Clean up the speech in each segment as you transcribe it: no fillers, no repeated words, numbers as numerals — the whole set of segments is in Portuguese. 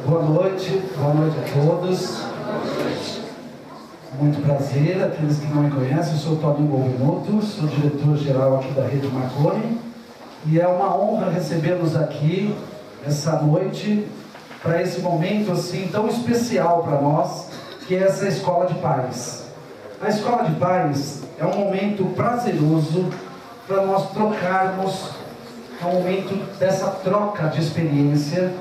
Boa noite a todos. Muito prazer, aqueles que não me conhecem, eu sou o Toninho Bovenuto, sou diretor-geral aqui da Rede Marconi, e é uma honra recebê-los aqui essa noite, para esse momento assim tão especial para nós, que é essa Escola de Pais. A Escola de Pais é um momento prazeroso para nós trocarmos, é um momento dessa troca de experiência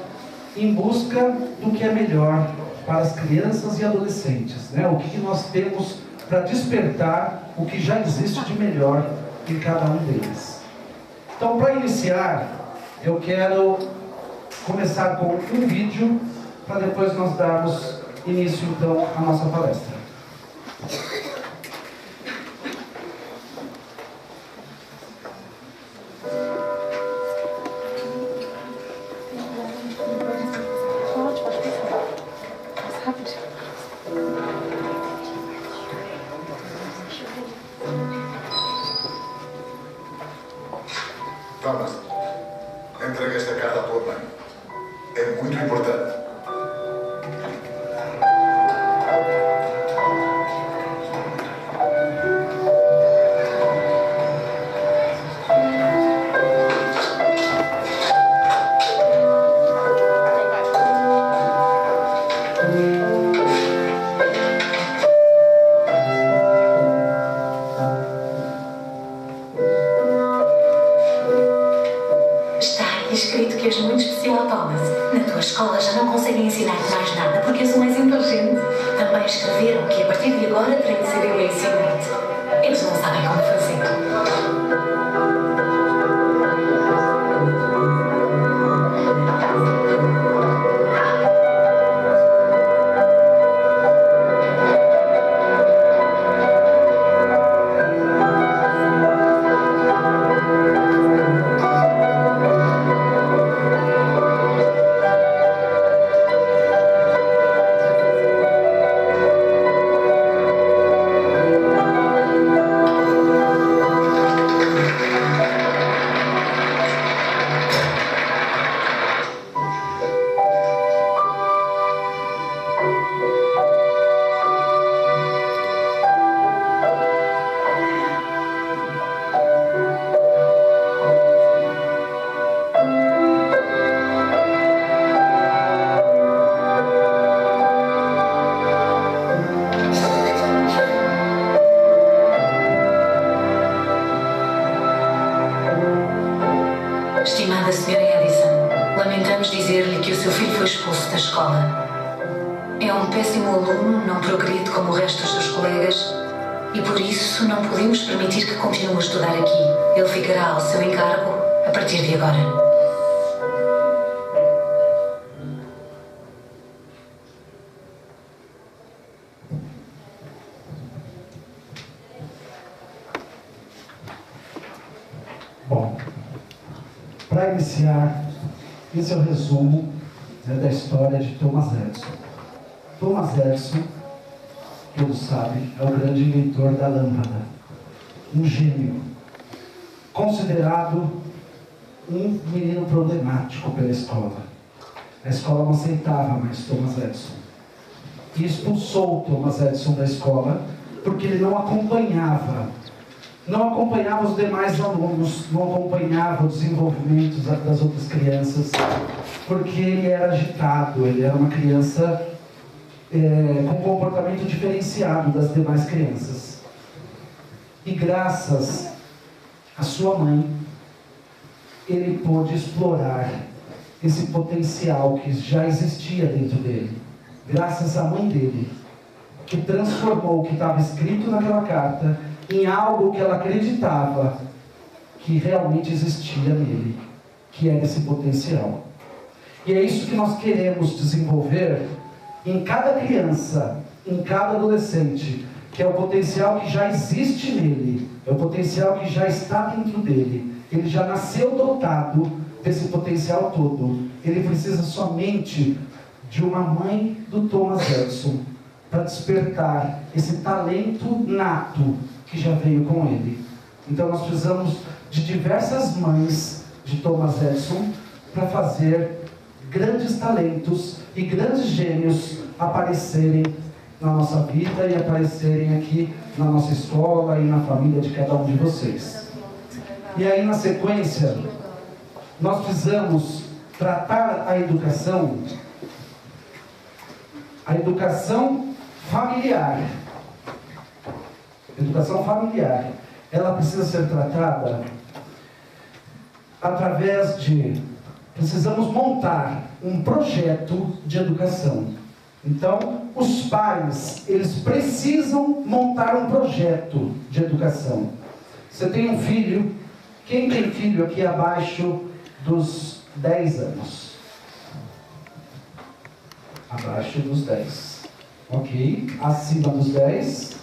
em busca do que é melhor para as crianças e adolescentes, né? O que nós temos para despertar o que já existe de melhor em cada um deles. Então, para iniciar, eu quero começar com um vídeo para depois nós darmos início então à nossa palestra. Thomas, entrega esta carta à tua mãe. É muito importante. Escrito que és muito especial, Thomas. Na tua escola já não conseguem ensinar-te mais nada porque és o mais inteligente. Também escreveram que a partir de agora terei de ser eu a ensinar-te. Eles não sabem como fazer. Estimada Sra. Addison, lamentamos dizer-lhe que o seu filho foi expulso da escola. É um péssimo aluno, não progride como o resto dos seus colegas e por isso não podemos permitir que continue a estudar aqui. Ele ficará ao seu encargo a partir de agora. Bom, para iniciar, esse é o resumo, né, da história de Thomas Edison. Thomas Edison, todos sabem, é o grande inventor da lâmpada, um gênio, considerado um menino problemático pela escola. A escola não aceitava mais Thomas Edison e expulsou Thomas Edison da escola porque ele não acompanhava os demais alunos, não acompanhava o desenvolvimento das outras crianças, porque ele era agitado, ele era uma criança com um comportamento diferenciado das demais crianças. E graças à sua mãe, ele pôde explorar esse potencial que já existia dentro dele. Graças à mãe dele, que transformou o que estava escrito naquela carta em algo que ela acreditava que realmente existia nele, que era esse potencial. E é isso que nós queremos desenvolver em cada criança, em cada adolescente, que é o potencial que já existe nele, é o potencial que já está dentro dele. Ele já nasceu dotado desse potencial todo. Ele precisa somente de uma mãe do Thomas Edison para despertar esse talento nato que já veio com ele. Então nós precisamos de diversas mães de Thomas Edison para fazer grandes talentos e grandes gênios aparecerem na nossa vida e aparecerem aqui na nossa escola e na família de cada um de vocês. E aí, na sequência, nós precisamos tratar a educação familiar. Educação familiar, ela precisa ser tratada através de... Precisamos montar um projeto de educação. Então, os pais, eles precisam montar um projeto de educação. Você tem um filho, quem tem filho aqui abaixo dos 10 anos? Abaixo dos 10. Ok. Acima dos 10.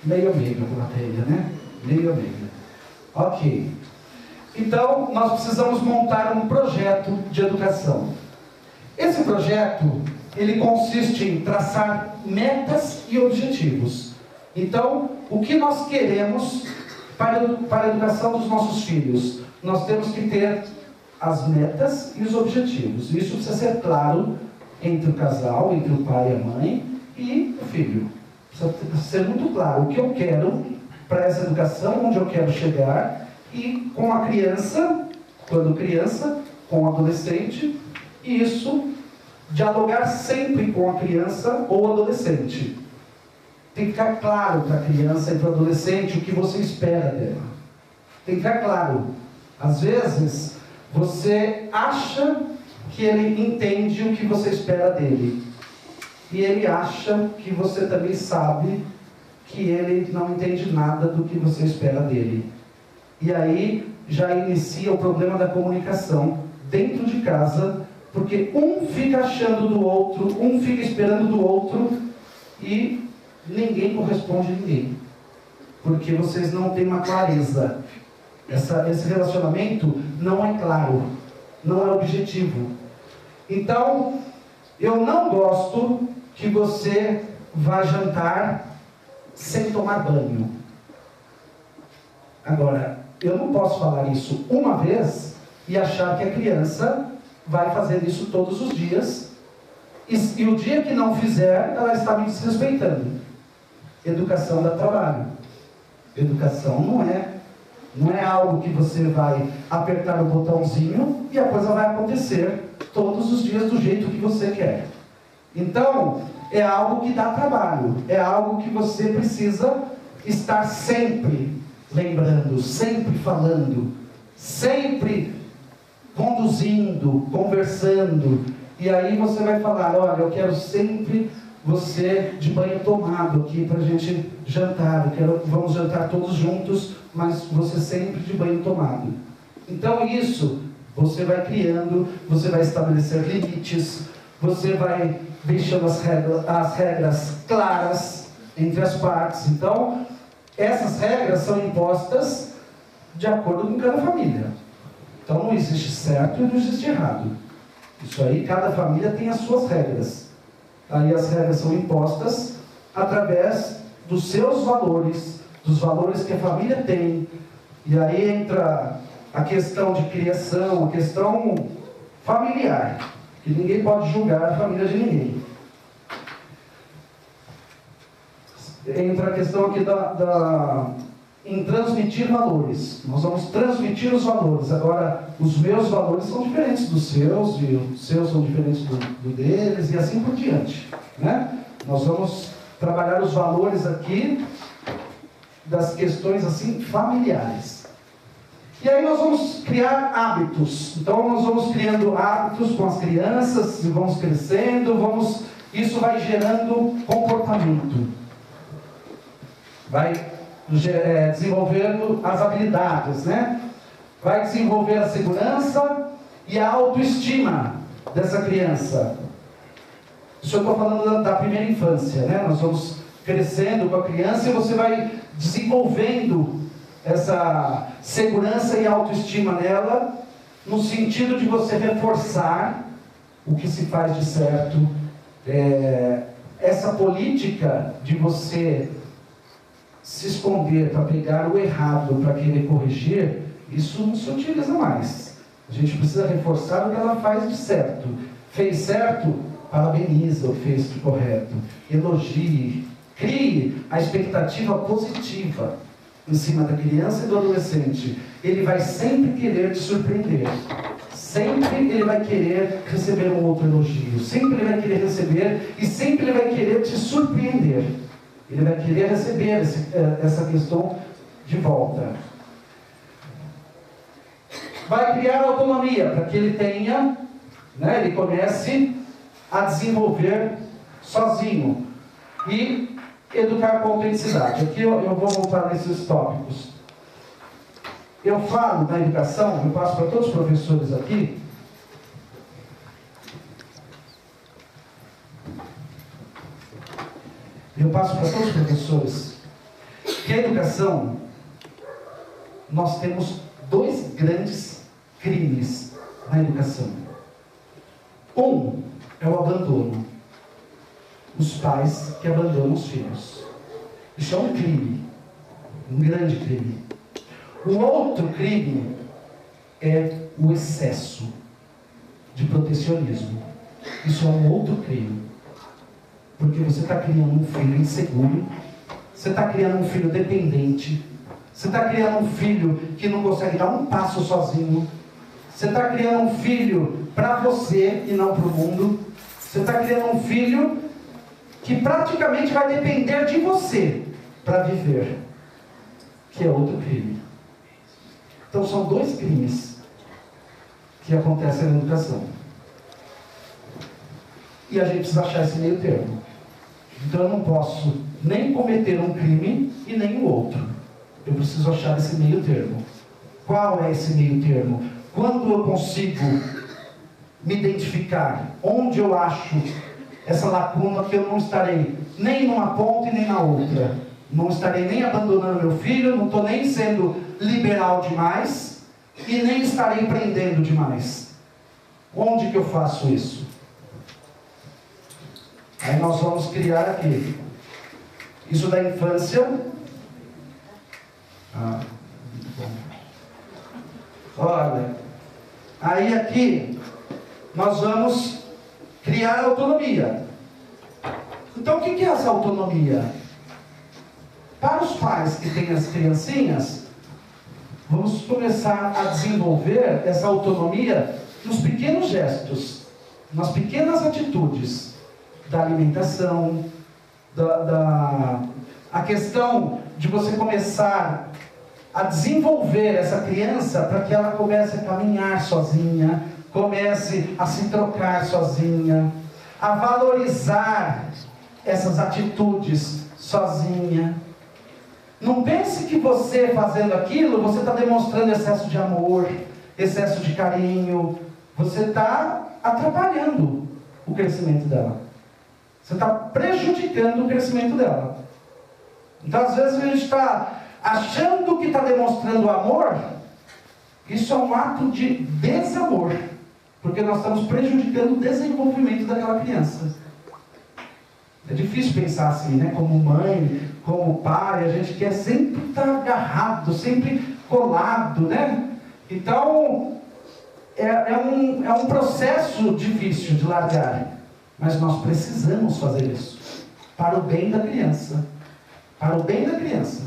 Meio a meio a plateia, né? Meio a meio. Ok. Então, nós precisamos montar um projeto de educação. Esse projeto, ele consiste em traçar metas e objetivos. Então, o que nós queremos para a educação dos nossos filhos? Nós temos que ter as metas e os objetivos. Isso precisa ser claro entre o casal, entre o pai e a mãe e o filho. Precisa ser muito claro o que eu quero para essa educação, onde eu quero chegar, e com a criança, quando criança, com o adolescente, e isso, dialogar sempre com a criança ou adolescente. Tem que ficar claro para a criança e para o adolescente o que você espera dela. Tem que ficar claro. Às vezes, você acha que ele entende o que você espera dele. E ele acha que você também sabe que ele não entende nada do que você espera dele. E aí já inicia o problema da comunicação dentro de casa, porque um fica achando do outro, um fica esperando do outro e ninguém corresponde a ninguém. Porque vocês não têm uma clareza. Esse relacionamento não é claro, não é objetivo. Então, eu não gosto que você vá jantar sem tomar banho. Agora, eu não posso falar isso uma vez e achar que a criança vai fazer isso todos os dias, e o dia que não fizer, ela está me desrespeitando. Educação dá trabalho. Educação não é algo que você vai apertar o botãozinho e a coisa vai acontecer todos os dias do jeito que você quer. Então, é algo que dá trabalho, é algo que você precisa estar sempre lembrando, sempre falando, sempre conduzindo, conversando. E aí você vai falar, olha, eu quero sempre você de banho tomado aqui para a gente jantar. Vamos jantar todos juntos, mas você sempre de banho tomado. Então isso, você vai criando, você vai estabelecer limites, você vai deixando as regras claras entre as partes. Então, essas regras são impostas de acordo com cada família. Então não existe certo e não existe errado. Isso aí, cada família tem as suas regras. Aí as regras são impostas através dos seus valores, dos valores que a família tem. E aí entra a questão de criação, a questão familiar, que ninguém pode julgar a família de ninguém. Entra a questão aqui em transmitir valores. Nós vamos transmitir os valores. Agora, os meus valores são diferentes dos seus, e os seus são diferentes do deles, e assim por diante, né? Nós vamos trabalhar os valores aqui das questões assim familiares. E aí nós vamos criar hábitos. Então nós vamos criando hábitos com as crianças, e vamos crescendo, isso vai gerando comportamento. Vai desenvolvendo as habilidades, né? Vai desenvolver a segurança e a autoestima dessa criança. Isso eu estou falando da primeira infância, né? Nós vamos crescendo com a criança e você vai desenvolvendo essa segurança e autoestima nela, no sentido de você reforçar o que se faz de certo. Essa política de você se esconder para pegar o errado, para querer corrigir, isso não se utiliza mais. A gente precisa reforçar o que ela faz de certo. Fez certo? Parabeniza o que fez de correto. Elogie. Crie a expectativa positiva em cima da criança e do adolescente. Ele vai sempre querer te surpreender. Sempre ele vai querer receber um outro elogio. Sempre ele vai querer receber e sempre ele vai querer te surpreender. Ele vai querer receber essa questão de volta. Vai criar autonomia para que ele tenha, ele comece a desenvolver sozinho. E educar com autenticidade. Aqui eu vou voltar nesses tópicos. Eu falo na educação, eu passo para todos os professores aqui. Eu passo para todos os professores que a educação, nós temos dois grandes crimes na educação. Um é o abandono. Os pais que abandonam os filhos. Isso é um crime. Um grande crime. O outro crime é o excesso de protecionismo. Isso é um outro crime. Porque você está criando um filho inseguro. Você está criando um filho dependente. Você está criando um filho que não consegue dar um passo sozinho. Você está criando um filho para você e não para o mundo. Você está criando um filho que praticamente vai depender de você para viver, que é outro crime. Então são dois crimes que acontecem na educação. E a gente precisa achar esse meio termo. Então eu não posso nem cometer um crime e nem o outro. Eu preciso achar esse meio termo. Qual é esse meio termo? Quando eu consigo me identificar onde eu acho essa lacuna, que eu não estarei nem numa ponta e nem na outra. Não estarei nem abandonando meu filho, não estou nem sendo liberal demais e nem estarei prendendo demais. Onde que eu faço isso? Aí nós vamos criar aqui. Isso da infância. Muito bom. Olha, aí aqui nós vamos criar autonomia. Então o que é essa autonomia? Para os pais que têm as criancinhas, vamos começar a desenvolver essa autonomia nos pequenos gestos, nas pequenas atitudes da alimentação, a questão de você começar a desenvolver essa criança para que ela comece a caminhar sozinha, comece a se trocar sozinha, a valorizar essas atitudes sozinha. Não pense que você fazendo aquilo, você está demonstrando excesso de amor, excesso de carinho. Você está atrapalhando o crescimento dela. Você está prejudicando o crescimento dela. Então, às vezes, a gente está achando que está demonstrando amor. Isso é um ato de desamor. Porque nós estamos prejudicando o desenvolvimento daquela criança. É difícil pensar assim, né? Como mãe, como pai, a gente quer sempre estar agarrado, sempre colado, né? Então, é um processo difícil de largar. Mas nós precisamos fazer isso. Para o bem da criança. Para o bem da criança.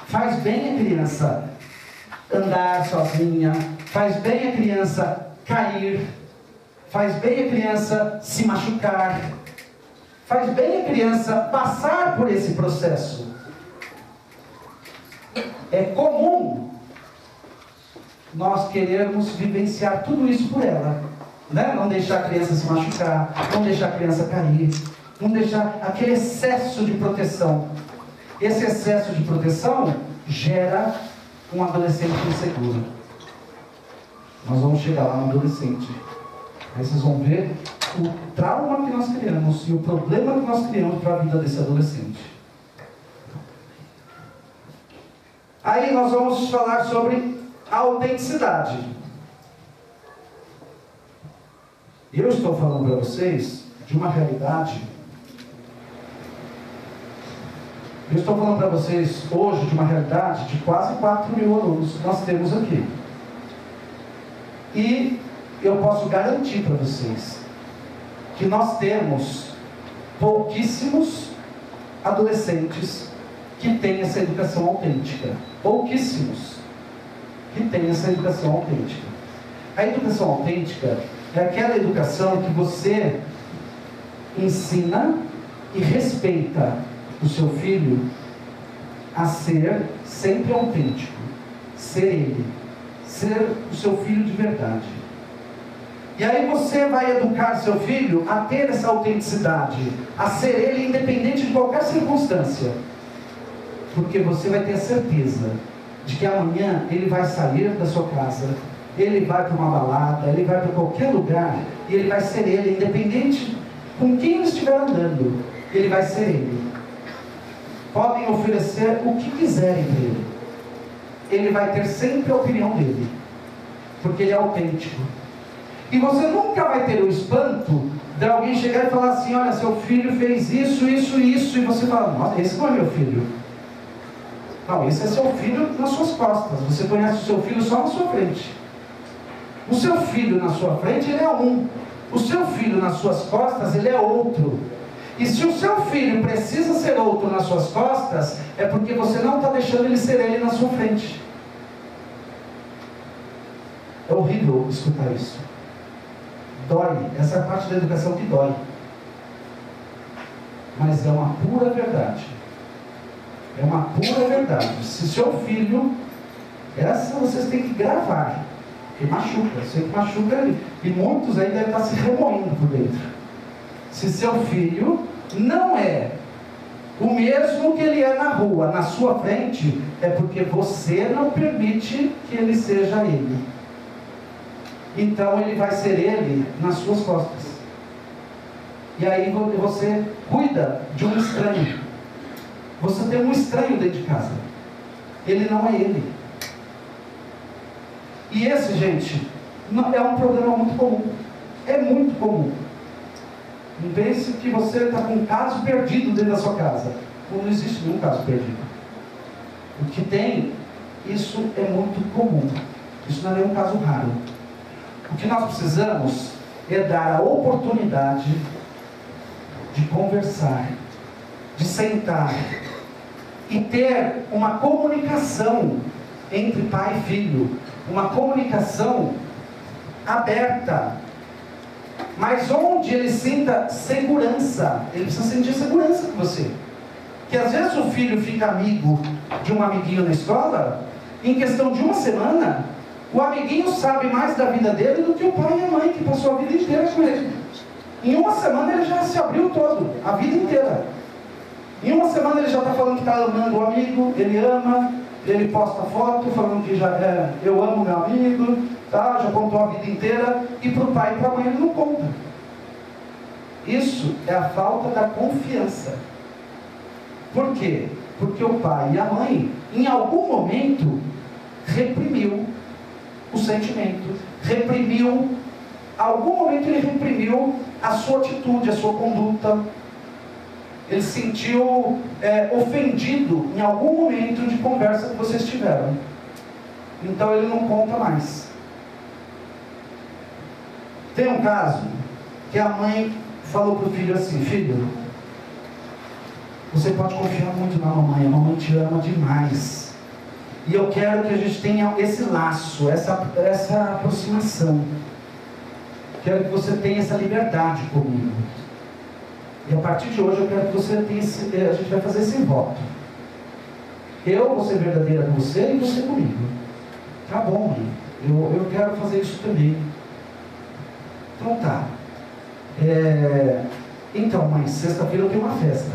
Faz bem a criança andar sozinha. Faz bem a criança cair. Faz bem a criança se machucar. Faz bem a criança passar por esse processo. É comum nós querermos vivenciar tudo isso por ela, né? Não deixar a criança se machucar, não deixar a criança cair, não deixar aquele excesso de proteção. Esse excesso de proteção gera um adolescente inseguro. Nós vamos chegar lá no adolescente. Aí vocês vão ver o trauma que nós criamos e o problema que nós criamos para a vida desse adolescente. Aí nós vamos falar sobre a autenticidade. Eu estou falando para vocês de uma realidade. Eu estou falando para vocês hoje de uma realidade de quase 4.000 alunos que nós temos aqui. E eu posso garantir para vocês que nós temos pouquíssimos adolescentes que têm essa educação autêntica. Pouquíssimos que têm essa educação autêntica. A educação autêntica é aquela educação que você ensina e respeita o seu filho a ser sempre autêntico, ser ele, ser o seu filho de verdade. E aí você vai educar seu filho a ter essa autenticidade, a ser ele independente de qualquer circunstância, porque você vai ter a certeza de que amanhã ele vai sair da sua casa, ele vai para uma balada, ele vai para qualquer lugar, e ele vai ser ele, independente com quem ele estiver andando, ele vai ser ele. Podem oferecer o que quiserem para ele, ele vai ter sempre a opinião dele, porque ele é autêntico. E você nunca vai ter o espanto de alguém chegar e falar assim: olha, seu filho fez isso, isso, isso, e você fala: nossa, esse não é meu filho. Não, esse é seu filho nas suas costas. Você conhece o seu filho só na sua frente. O seu filho na sua frente, ele é um. O seu filho nas suas costas, ele é outro. E se o seu filho precisa ser outro nas suas costas, é porque você não está deixando ele ser ele na sua frente. É horrível escutar isso. Dói. Essa é a parte da educação que dói. Mas é uma pura verdade. É uma pura verdade. Se seu filho... Essa vocês têm que gravar. Que machuca. Eu sei que machuca ali. E muitos aí devem estar se remoendo por dentro. Se seu filho não é o mesmo que ele é na rua, na sua frente, é porque você não permite que ele seja ele. Então ele vai ser ele nas suas costas. E aí você cuida de um estranho. Você tem um estranho dentro de casa. Ele não é ele. E esse, gente, é um problema muito comum. É muito comum. Não pense que você está com um caso perdido dentro da sua casa. Não existe nenhum caso perdido. O que tem, isso é muito comum. Isso não é nenhum caso raro. O que nós precisamos é dar a oportunidade de conversar, de sentar e ter uma comunicação entre pai e filho, uma comunicação aberta, mas onde ele sinta segurança. Ele precisa sentir segurança com você. Que às vezes o filho fica amigo de um amiguinho na escola, em questão de uma semana, o amiguinho sabe mais da vida dele do que o pai e a mãe, que passou a vida inteira com ele. Em uma semana ele já se abriu todo, a vida inteira. Em uma semana ele já está falando que está amando o amigo, ele ama, ele posta foto falando que eu amo meu amigo, tá? Já contou a vida inteira, e para o pai e para a mãe ele não conta. Isso é a falta da confiança. Por quê? Porque o pai e a mãe, em algum momento, reprimiu o sentimento, algum momento ele reprimiu a sua atitude, a sua conduta. Ele se sentiu ofendido em algum momento de conversa que vocês tiveram. Então ele não conta mais. Tem um caso que a mãe falou para o filho assim: filho, você pode confiar muito na mamãe, a mamãe te ama demais. E eu quero que a gente tenha esse laço, essa aproximação. Quero que você tenha essa liberdade comigo. E a partir de hoje eu quero que você tenha a gente vai fazer esse voto. Eu vou ser verdadeira com você e você comigo. Tá bom, mãe. Eu quero fazer isso também. Então tá. Então, mãe, sexta-feira eu tenho uma festa.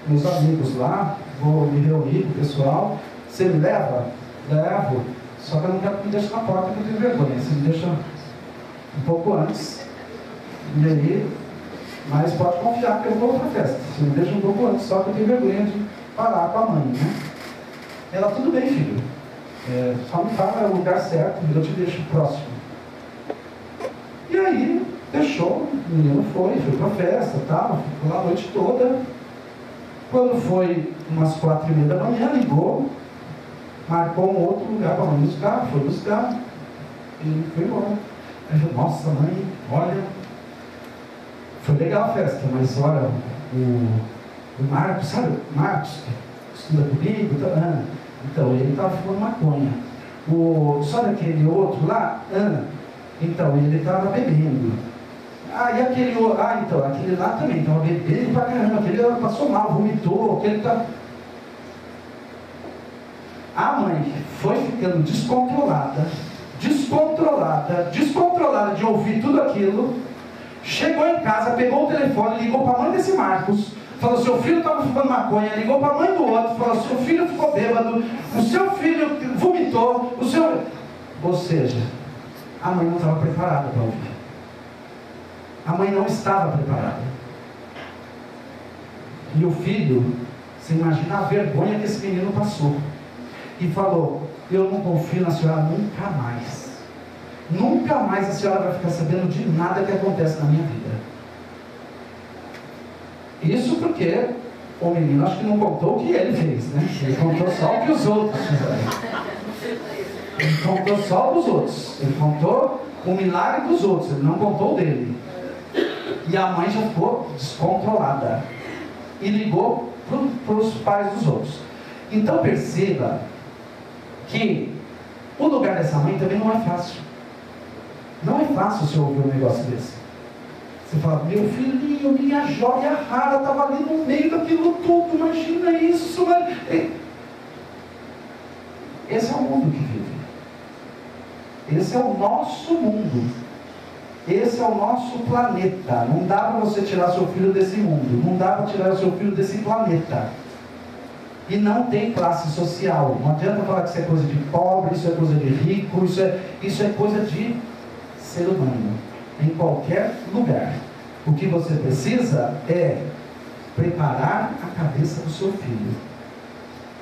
Meus amigos lá, vou me reunir com o pessoal. Você me leva? Levo. Só que eu não quero que me deixe na porta, porque eu tenho vergonha. Você me deixa um pouco antes. E aí, mas pode confiar que eu vou para a festa. Você me deixa um pouco antes, só que eu tenho vergonha de parar com a mãe, né? Ela, tudo bem, filho. Só me fala o lugar certo, eu te deixo próximo. E aí, deixou, o menino foi para a festa, ficou lá a noite toda. Quando foi umas 4h30 da manhã, ligou, marcou um outro lugar para mãe buscar, foi buscar. Ele foi embora. Aí falou, nossa mãe, olha, foi legal a festa, mas olha, o Marcos, sabe o Marcos, que estuda comigo, então ele estava fumando maconha. Sabe aquele outro lá? Então ele estava bebendo. E aquele outro, então aquele lá também estava bebendo pra caramba, aquele passou mal, vomitou, aquele tá... A mãe foi ficando descontrolada de ouvir tudo aquilo. Chegou em casa, pegou o telefone, ligou para a mãe desse Marcos, falou, seu filho estava fumando maconha, ligou para a mãe do outro, falou, seu filho ficou bêbado, o seu filho vomitou, ou seja, a mãe não estava preparada para ouvir. A mãe não estava preparada. E o filho, você imagina a vergonha que esse menino passou. E falou, eu não confio na senhora nunca mais. Nunca mais a senhora vai ficar sabendo de nada que acontece na minha vida. Isso porque o menino acho que não contou o que ele fez, né? Ele contou só o que os outros fizeram. Ele contou só dos outros. Ele contou o milagre dos outros. Ele não contou o dele. E a mãe já ficou descontrolada. E ligou para os pais dos outros. Então perceba que o lugar dessa mãe também não é fácil. Não é fácil você ouvir um negócio desse. Você fala, meu filhinho, minha joia rara estava ali no meio daquilo tudo, imagina isso. Esse é o mundo que vive. Esse é o nosso mundo. Esse é o nosso planeta. Não dá para você tirar seu filho desse mundo. Não dá para tirar seu filho desse planeta. E não tem classe social. Não adianta falar que isso é coisa de pobre, isso é coisa de rico, isso é coisa de ser humano. Em qualquer lugar. O que você precisa é preparar a cabeça do seu filho.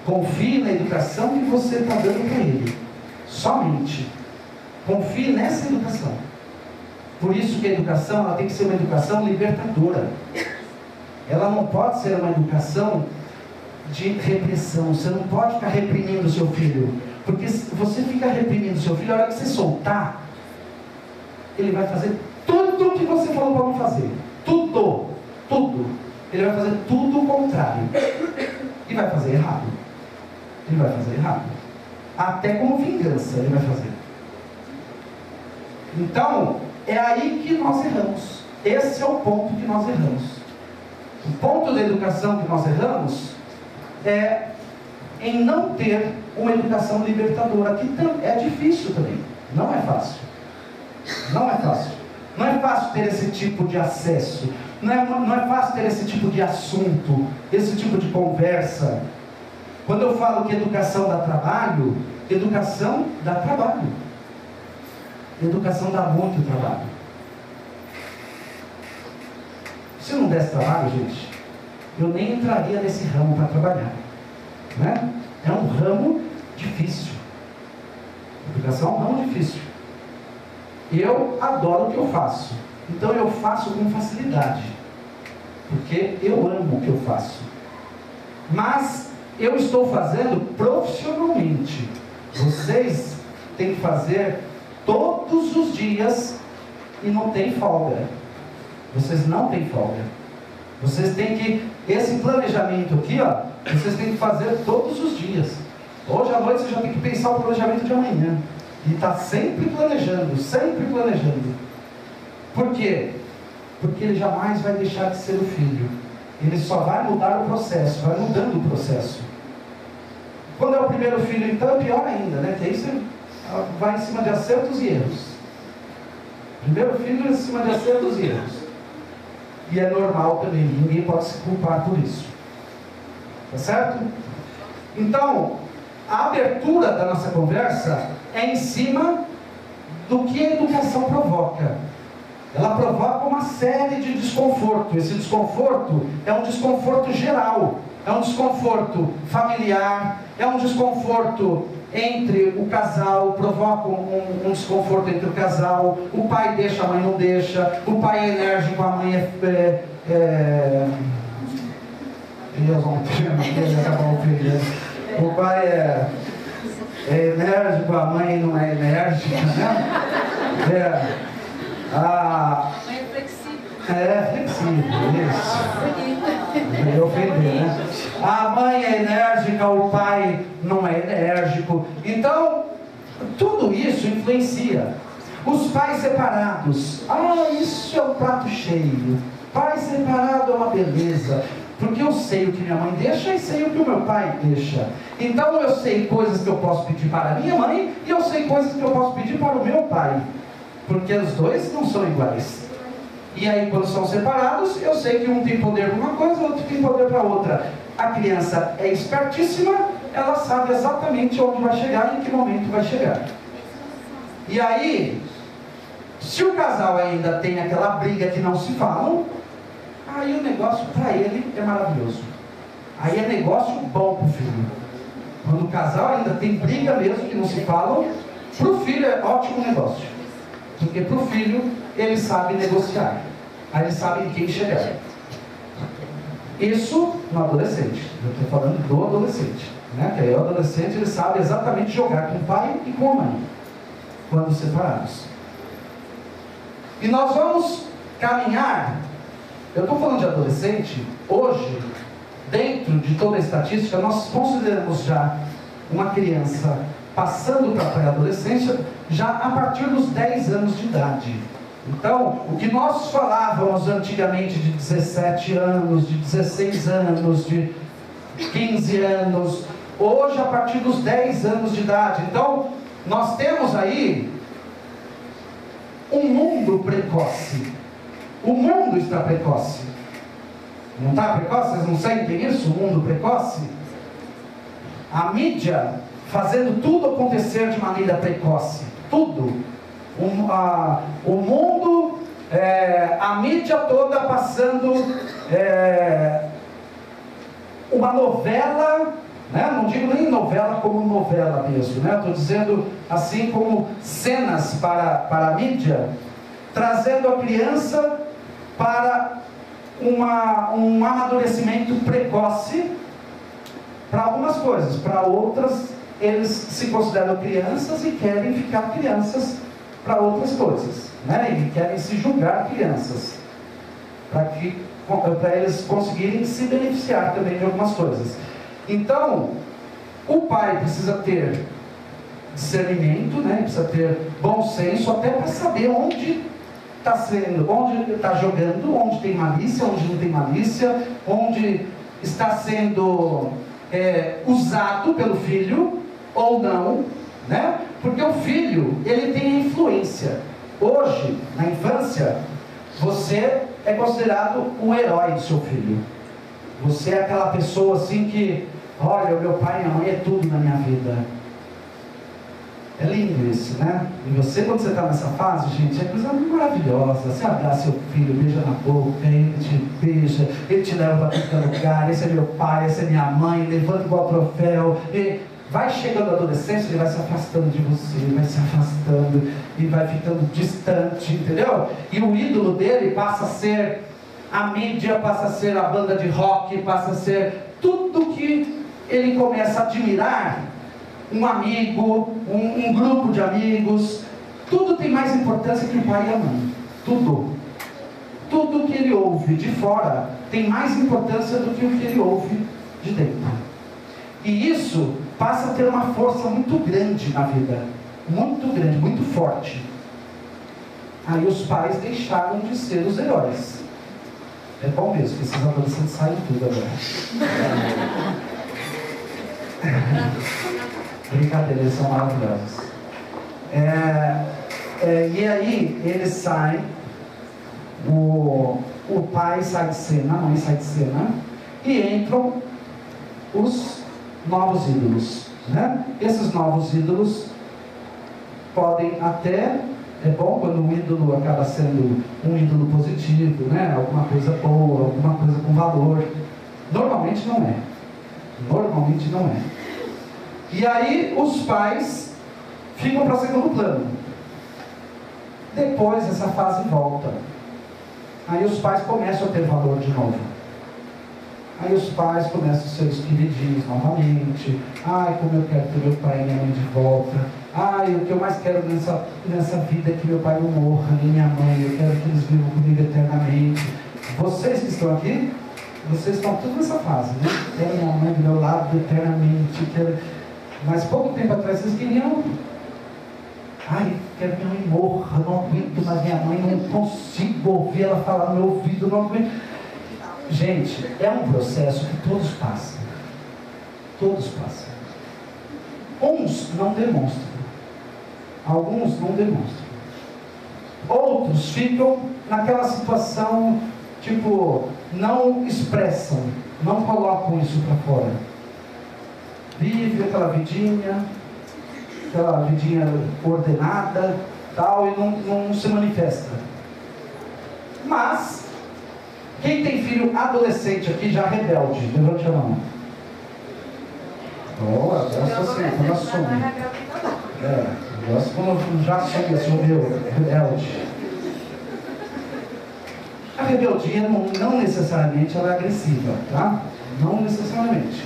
Confie na educação que você está dando para ele. Somente. Confie nessa educação. Por isso que a educação ela tem que ser uma educação libertadora. Ela não pode ser uma educação de repressão. Você não pode ficar reprimindo o seu filho. Porque se você fica reprimindo o seu filho, a hora que você soltar, ele vai fazer tudo o que você falou para não fazer. Tudo. Ele vai fazer tudo o contrário. E vai fazer errado. Ele vai fazer errado. Até como vingança ele vai fazer. Então, é aí que nós erramos. Esse é o ponto que nós erramos. O ponto da educação que nós erramos é em não ter uma educação libertadora, que é difícil também. Não é fácil. Não é fácil. Não é fácil ter esse tipo de acesso. Não é fácil ter esse tipo de assunto, esse tipo de conversa. Quando eu falo que educação dá trabalho, educação dá trabalho. Educação dá muito trabalho. Se não desse trabalho, gente, eu nem entraria nesse ramo para trabalhar. Né? É um ramo difícil. Educação é um ramo difícil. Eu adoro o que eu faço. Então eu faço com facilidade. Porque eu amo o que eu faço. Mas eu estou fazendo profissionalmente. Vocês têm que fazer todos os dias e não tem folga. Vocês não têm folga. Vocês têm que, esse planejamento aqui, vocês têm que fazer todos os dias. Hoje à noite você já tem que pensar o planejamento de amanhã. E está sempre planejando, sempre planejando. Por quê? Porque ele jamais vai deixar de ser o filho. Ele só vai mudar o processo, vai mudando o processo. Quando é o primeiro filho, então é pior ainda, né? Que aí você vai em cima de acertos e erros. Primeiro filho é em cima de acertos e erros. E é normal também, ninguém pode se culpar por isso. Tá certo? Então, a abertura da nossa conversa é em cima do que a educação provoca. Ela provoca uma série de desconforto. Esse desconforto é um desconforto geral, é um desconforto familiar, é um desconforto entre o casal, provoca um desconforto entre o casal. O pai deixa, a mãe não deixa. O pai é enérgico, a mãe o pai é é enérgico, a mãe não é enérgica, né? A mãe é flexível. É flexível, isso. Não ia ofender, né? A mãe é enérgica, o pai não é enérgico. Então, tudo isso influencia. Os pais separados, isso é um prato cheio. Pai separado é uma beleza, porque eu sei o que minha mãe deixa e sei o que o meu pai deixa. Então eu sei coisas que eu posso pedir para a minha mãe e eu sei coisas que eu posso pedir para o meu pai, porque os dois não são iguais. E aí, quando são separados, eu sei que um tem poder para uma coisa, o outro tem poder para outra. A criança é espertíssima, ela sabe exatamente onde vai chegar e em que momento vai chegar. E aí, se o casal ainda tem aquela briga que não se falam, aí o negócio para ele é maravilhoso. Aí é negócio bom para o filho. Quando o casal ainda tem briga mesmo que não se falam, para o filho é ótimo negócio. Porque para o filho ele sabe negociar. Aí ele sabe em quem chegar. Isso no adolescente. Eu estou falando do adolescente, né? Que aí o adolescente ele sabe exatamente jogar com o pai e com a mãe, quando separados. E nós vamos caminhar. Eu estou falando de adolescente. Hoje, dentro de toda a estatística, nós consideramos já uma criança passando para a pré-adolescência já a partir dos 10 anos de idade. Então, o que nós falávamos antigamente de 17 anos, de 16 anos, de 15 anos, hoje a partir dos 10 anos de idade. Então, nós temos aí um mundo precoce. O mundo está precoce. Não está precoce? Vocês não sentem isso? O mundo precoce? A mídia fazendo tudo acontecer de maneira precoce. Tudo. O mundo, a mídia toda passando uma novela, né? Não digo nem novela como novela mesmo, né? Estou dizendo assim como cenas para a mídia, trazendo a criança para um amadurecimento precoce para algumas coisas, para outras eles se consideram crianças e querem ficar crianças para outras coisas, né? E querem se julgar crianças para eles conseguirem se beneficiar também de algumas coisas. Então, o pai precisa ter discernimento, né? Precisa ter bom senso até para saber onde está sendo, onde está jogando, onde tem malícia, onde não tem malícia, onde está sendo usado pelo filho ou não, né? Porque o filho, ele tem influência. Hoje, na infância, você é considerado um herói do seu filho. Você é aquela pessoa assim que, olha, o meu pai e minha mãe é tudo na minha vida. É lindo isso, né? E você, quando você está nessa fase, gente, é coisa maravilhosa. Você abraça seu filho, beija na boca, ele te beija, ele te leva para todo lugar. Esse é meu pai, essa é minha mãe, levanta igual troféu. E vai chegando a adolescência, ele vai se afastando de você, vai se afastando e vai ficando distante, entendeu? E o ídolo dele passa a ser a mídia, passa a ser a banda de rock, passa a ser tudo que ele começa a admirar. Um amigo, um grupo de amigos, tudo tem mais importância que o pai e a mãe. Tudo que ele ouve de fora tem mais importância do que o que ele ouve de dentro. E isso passa a ter uma força muito grande na vida, muito grande, muito forte. Aí os pais deixaram de ser os heróis. É bom mesmo, que esses adolescentes saem tudo agora. Brincadeira, eles são maravilhosos. E aí eles saem, o pai sai de cena, a mãe sai de cena, e entram os novos ídolos, né? Esses novos ídolos podem até, é bom quando o ídolo acaba sendo um ídolo positivo, né? Alguma coisa boa, alguma coisa com valor. Normalmente não é. Normalmente não é. E aí os pais ficam para segundo plano. Depois essa fase volta. Aí os pais começam a ter valor de novo. Aí os pais começam os seus queridinhos novamente. Ai, como eu quero ter meu pai e minha mãe de volta. Ai, o que eu mais quero nessa vida é que meu pai não morra, nem minha mãe. Eu quero que eles vivam comigo eternamente. Vocês que estão aqui, vocês estão tudo nessa fase, né? Quero minha mãe do meu lado eternamente. Mas pouco tempo atrás vocês queriam... Ai, quero que minha mãe morra, não aguento mais minha mãe, não consigo ouvir ela falar no meu ouvido, não aguento. Gente, é um processo que todos passam. Todos passam. Uns não demonstram. Alguns não demonstram. Outros ficam naquela situação, tipo, não expressam, não colocam isso para fora. Vive aquela vidinha ordenada, tal, e não se manifesta. Mas, quem tem filho adolescente aqui já rebelde? Levante a mão. Agora assim, quando assume. Gosto quando já assumiu, rebelde. A rebeldia não necessariamente ela é agressiva, tá? Não necessariamente.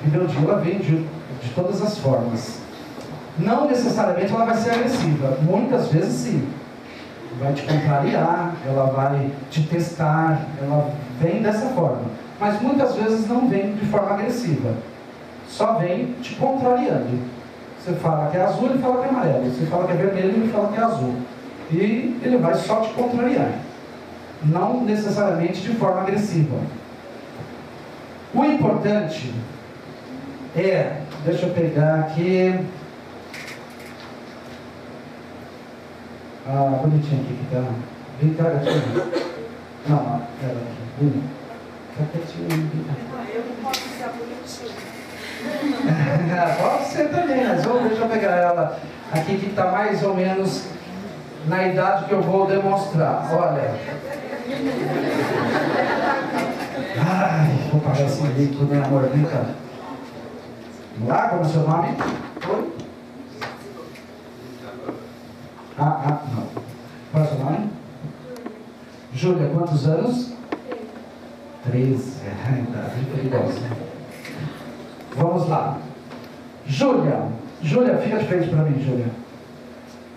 A rebeldia ela vem de todas as formas. Não necessariamente ela vai ser agressiva. Muitas vezes sim. Vai te contrariar, ela vai te testar, ela vem dessa forma. Mas muitas vezes não vem de forma agressiva. Só vem te contrariando. Você fala que é azul, ele fala que é amarelo. Você fala que é vermelho, ele fala que é azul. E ele vai só te contrariar. Não necessariamente de forma agressiva. O importante é... Deixa eu pegar aqui... bonitinho aqui que tá. Vem cá, gatinho. Não, ela aqui. Tá quietinho. Eu não posso ser bonitinho. Pode ser também, mas deixa eu pegar ela aqui que está mais ou menos na idade que eu vou demonstrar. Olha. Ai, vou pagar esse líquido, né, amor? Vem cá. Vamos lá, como é o seu nome? Oi? Não. Qual é o seu nome? Júlia, quantos anos? 13. Idade perigosa. Vamos lá. Júlia, fica de frente para mim, Júlia.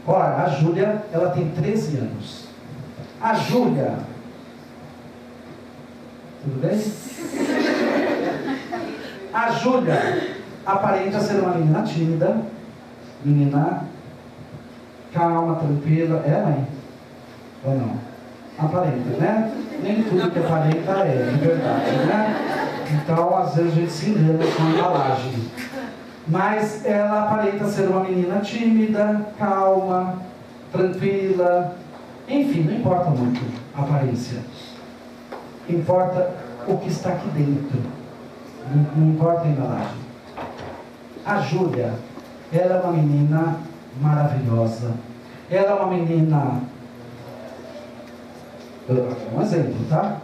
Olha, a Júlia, ela tem 13 anos. A Júlia... Tudo bem? A Júlia aparenta ser uma menina tímida, menina calma, tranquila. É, mãe? Ou não? Aparenta, né? Nem tudo que aparenta é, de verdade, né? Então, às vezes a gente se engana com a embalagem. Mas ela aparenta ser uma menina tímida, calma, tranquila. Enfim, não importa muito a aparência. Importa o que está aqui dentro. Não importa a embalagem. A Júlia, ela é uma menina maravilhosa. Ela é uma menina... Um exemplo, tá?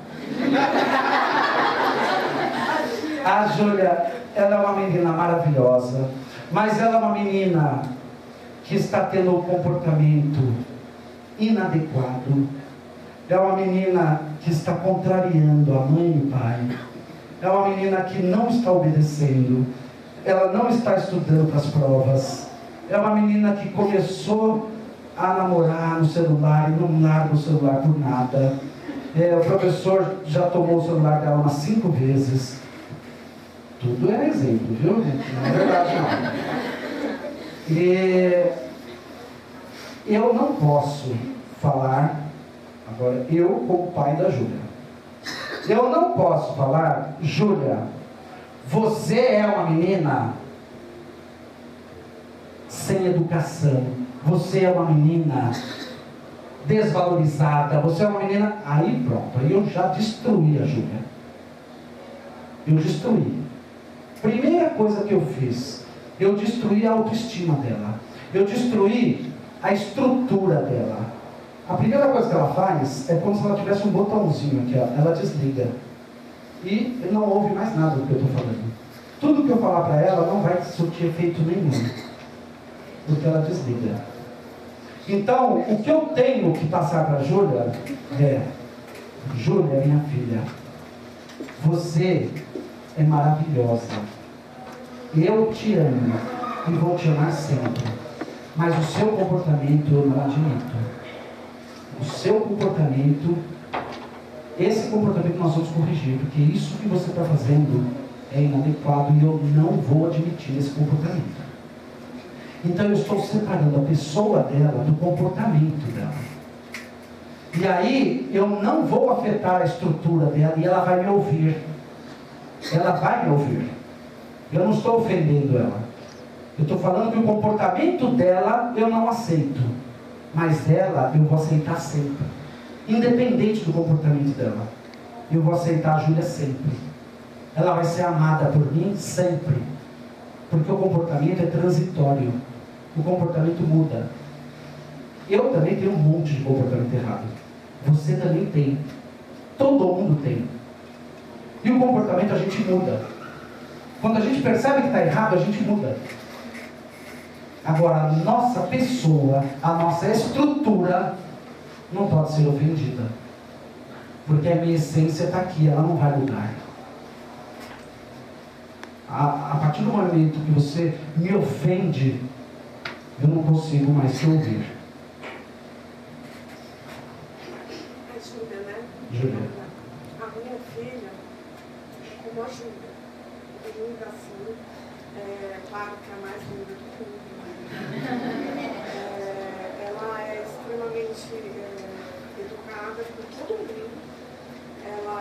A Júlia, ela é uma menina maravilhosa, mas ela é uma menina que está tendo um comportamento inadequado. É uma menina que está contrariando a mãe e o pai. É uma menina que não está obedecendo. Ela não está estudando para as provas. É uma menina que começou a namorar no celular e não larga o celular por nada. O professor já tomou o celular dela umas 5 vezes. Tudo é exemplo, viu? Não é verdade, não. E eu não posso falar, agora, eu como pai da Júlia. Eu não posso falar, Júlia, você é uma menina sem educação. Você é uma menina desvalorizada. Você é uma menina... Aí pronto, aí eu já destruí a Júlia. Eu destruí. Primeira coisa que eu fiz, eu destruí a autoestima dela. Eu destruí a estrutura dela. A primeira coisa que ela faz é como se ela tivesse um botãozinho aqui, ó, ela desliga. E não ouve mais nada do que eu estou falando. Tudo que eu falar para ela não vai surtir efeito nenhum. Porque ela desliga. Então, o que eu tenho que passar para a Júlia é: Júlia é minha filha. Você é maravilhosa. Eu te amo e vou te amar sempre. Mas o seu comportamento eu não admito. O seu comportamento, esse comportamento nós vamos corrigir, porque isso que você está fazendo é inadequado e eu não vou admitir esse comportamento. Então eu estou separando a pessoa dela do comportamento dela. E aí eu não vou afetar a estrutura dela e ela vai me ouvir. Ela vai me ouvir. Eu não estou ofendendo ela. Eu estou falando que o comportamento dela eu não aceito. Mas dela eu vou aceitar sempre. Independente do comportamento dela. Eu vou aceitar a Júlia sempre. Ela vai ser amada por mim sempre. Porque o comportamento é transitório. O comportamento muda. Eu também tenho um monte de comportamento errado. Você também tem. Todo mundo tem. E o comportamento a gente muda. Quando a gente percebe que está errado, a gente muda. Agora, a nossa pessoa, a nossa estrutura, não pode ser ofendida. Porque a minha essência está aqui, ela não vai mudar. A partir do momento que você me ofende, eu não consigo mais te ouvir. É Júlia, né? Júlia. A minha filha, como a Júlia, linda assim, claro que é a mais linda do mundo. Ela é extremamente educada, com todo mundo. Ela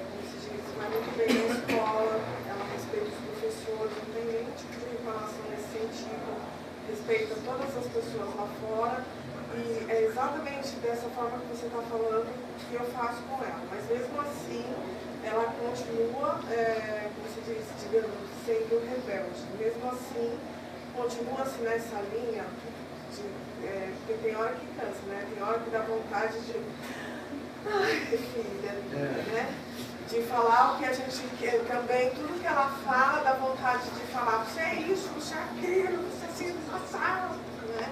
como se diz, vai muito bem na escola, ela respeita os professores, não tem nenhum tipo de reclamação nesse sentido, respeita todas as pessoas lá fora. E é exatamente dessa forma que você está falando que eu faço com ela. Mas mesmo assim, ela continua, como se diz, digamos, sendo rebelde. Mesmo assim, continua-se nessa linha, porque tem hora que cansa, né? Tem hora que dá vontade de... Ai, filha, né? De falar o que a gente quer também, tudo que ela fala, dá vontade de falar, você é isso, você é aquilo, você é assim, assado, né?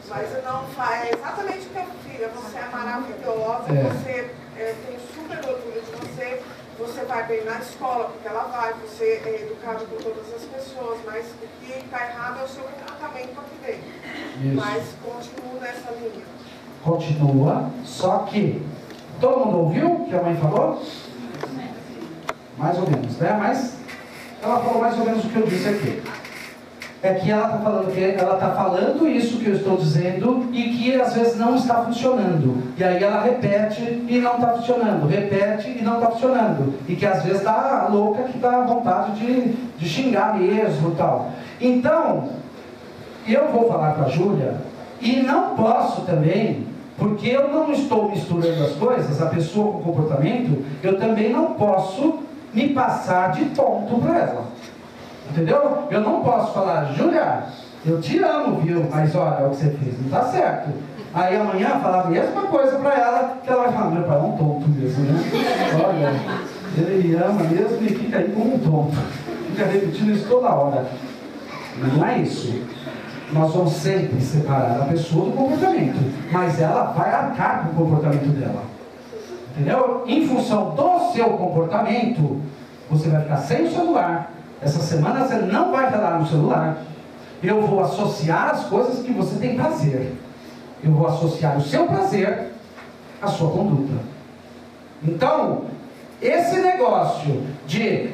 Mas não faz, é exatamente o que a filha, você é maravilhosa, você tem super orgulho de você, você vai bem na escola, porque ela vai, você é educado com todas as pessoas, mas o que está errado é o seu tratamento aqui dentro. Isso. Mas continua nessa linha. Continua, só que todo mundo ouviu o que a mãe falou? Mais ou menos, né? Mas ela falou mais ou menos o que eu disse aqui. É que ela está falando isso que eu estou dizendo e que às vezes não está funcionando. E aí ela repete e não está funcionando, repete e não está funcionando. E que às vezes dá louca, que dá vontade de xingar mesmo e tal. Então, eu vou falar com a Júlia e não posso também, porque eu não estou misturando as coisas, a pessoa com o comportamento, eu também não posso me passar de tonto para ela. Entendeu? Eu não posso falar, Júlia, eu te amo, viu? Mas olha, o que você fez não está certo. Aí amanhã falar a mesma coisa para ela, que ela vai falar, meu pai é um tonto mesmo, né? Olha, ele me ama mesmo e fica aí como um tonto. Fica repetindo isso toda hora. Mas não é isso. Nós vamos sempre separar a pessoa do comportamento. Mas ela vai arcar com o comportamento dela. Entendeu? Em função do seu comportamento, você vai ficar sem o celular. Essa semana você não vai falar no celular. Eu vou associar as coisas que você tem prazer. Eu vou associar o seu prazer à sua conduta. Então, esse negócio de,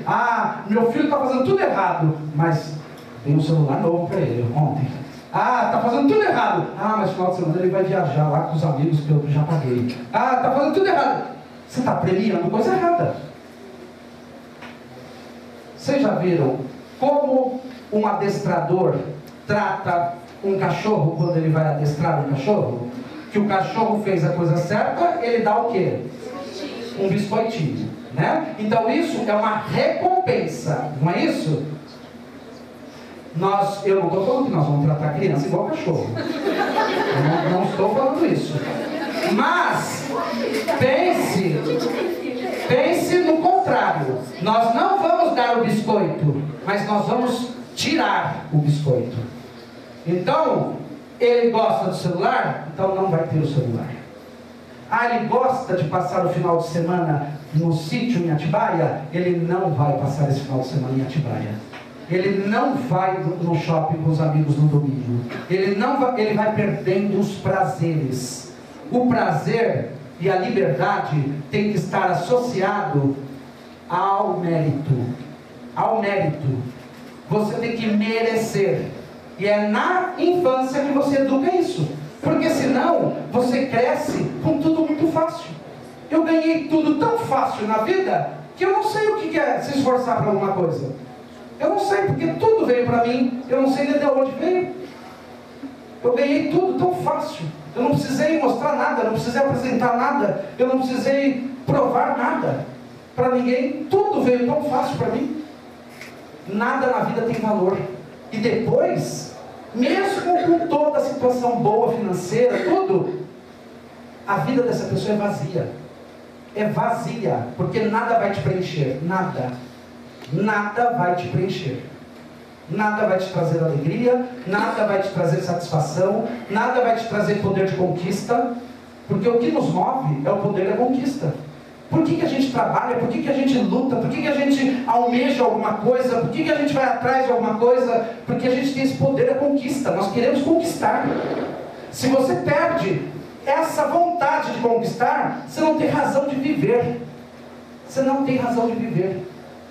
meu filho está fazendo tudo errado, mas tem um celular novo para ele ontem. Está fazendo tudo errado. Mas no final de semana ele vai viajar lá com os amigos que eu já paguei. Está fazendo tudo errado. Você está premiando coisa errada. Vocês já viram como um adestrador trata um cachorro quando ele vai adestrar um cachorro? Que o cachorro fez a coisa certa, ele dá o quê? Um biscoitinho, né? Então isso é uma recompensa, não é isso? Eu não estou falando que nós vamos tratar a criança igual cachorro. Eu não estou falando isso. Mas pense no contrário. Nós não vamos dar o biscoito, mas nós vamos tirar o biscoito. Então, ele gosta do celular, então não vai ter o celular. Ah, ele gosta de passar o final de semana no sítio em Atibaia? Ele não vai passar esse final de semana em Atibaia. Ele não vai no shopping com os amigos no domingo. Ele vai perdendo os prazeres. O prazer e a liberdade tem que estar associado ao mérito. Ao mérito. Você tem que merecer. E é na infância que você educa isso. Porque senão você cresce com tudo muito fácil. Eu ganhei tudo tão fácil na vida que eu não sei o que é se esforçar para alguma coisa. Eu não sei, porque tudo veio para mim. Eu não sei nem de onde veio. Eu ganhei tudo tão fácil. Eu não precisei mostrar nada, eu não precisei apresentar nada, eu não precisei provar nada para ninguém. Tudo veio tão fácil para mim. Nada na vida tem valor. E depois, mesmo com toda a situação boa financeira, tudo, a vida dessa pessoa é vazia. É vazia, porque nada vai te preencher. Nada. Nada vai te preencher. Nada vai te trazer alegria, nada vai te trazer satisfação, nada vai te trazer poder de conquista, porque o que nos move é o poder da conquista. Por que a gente trabalha? Por que a gente luta? Por que a gente almeja alguma coisa? Por que a gente vai atrás de alguma coisa? Porque a gente tem esse poder da conquista. Nós queremos conquistar. Se você perde essa vontade de conquistar, você não tem razão de viver. Você não tem razão de viver.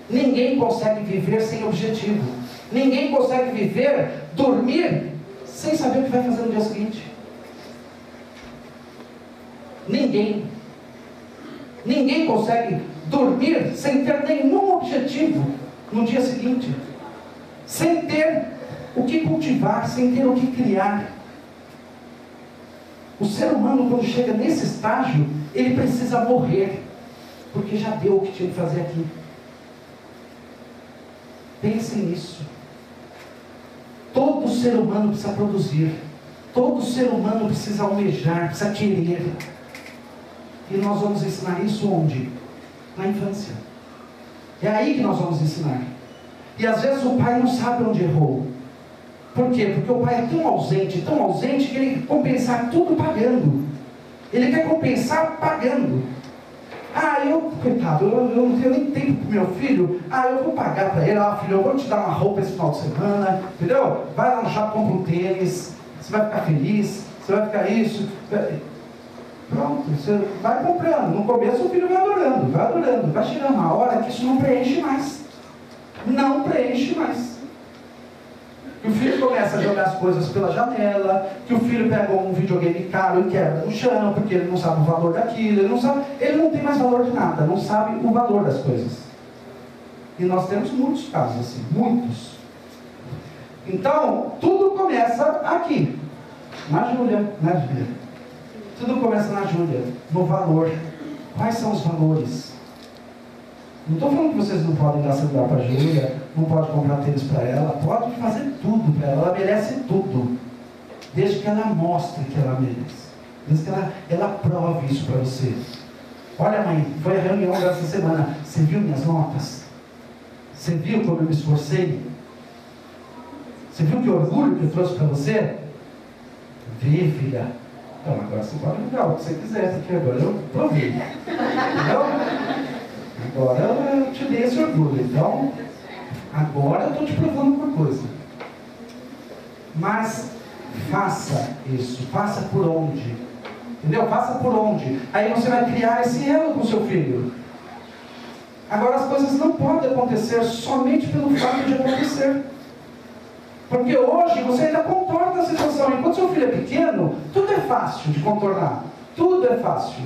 Ninguém consegue viver sem objetivo. Ninguém consegue viver, dormir, sem saber o que vai fazer no dia seguinte. Ninguém. Ninguém consegue dormir sem ter nenhum objetivo no dia seguinte. Sem ter o que cultivar, sem ter o que criar. O ser humano, quando chega nesse estágio, ele precisa morrer, porque já deu o que tinha que fazer aqui. Pense nisso. Todo ser humano precisa produzir. Todo ser humano precisa almejar, precisa querer. E nós vamos ensinar isso onde? Na infância. É aí que nós vamos ensinar. E às vezes o pai não sabe onde errou. Por quê? Porque o pai é tão ausente que ele quer compensar tudo pagando. Ele quer compensar pagando. Ah, coitado, eu não tenho nem tempo para o meu filho. Ah, eu vou pagar para ele. Ah, filho, eu vou te dar uma roupa esse final de semana. Entendeu? Vai lá no shopping, compra um tênis. Você vai ficar feliz. Você vai ficar isso. Pronto, você vai comprando. No começo o filho vai adorando. Vai chegando uma hora que isso não preenche mais. Não preenche mais. Que o filho começa a jogar as coisas pela janela, que o filho pega um videogame caro e quebra no chão, porque ele não sabe o valor daquilo, ele não tem mais valor de nada, não sabe o valor das coisas. E nós temos muitos casos assim, muitos. Então, tudo começa aqui, na Júlia, né, Júlia? Tudo começa na Júlia, no valor. Quais são os valores? Não estou falando que vocês não podem dar celular para a Júlia, não pode comprar tênis para ela, pode fazer tudo para ela merece tudo. Desde que ela mostre que ela merece. Desde que ela prove isso para você. Olha, mãe, foi a reunião dessa semana. Você viu minhas notas? Você viu como eu me esforcei? Você viu que orgulho que eu trouxe para você? Vê, filha. Então, agora você pode ligar o que você quiser, porque agora eu provei. Entendeu? Agora eu te dei esse orgulho. Então, agora eu estou te provando uma coisa. Mas faça isso. Faça por onde? Entendeu? Faça por onde. Aí você vai criar esse elo com o seu filho. Agora as coisas não podem acontecer somente pelo fato de acontecer. Porque hoje você ainda contorna a situação. Enquanto seu filho é pequeno, tudo é fácil de contornar. Tudo é fácil.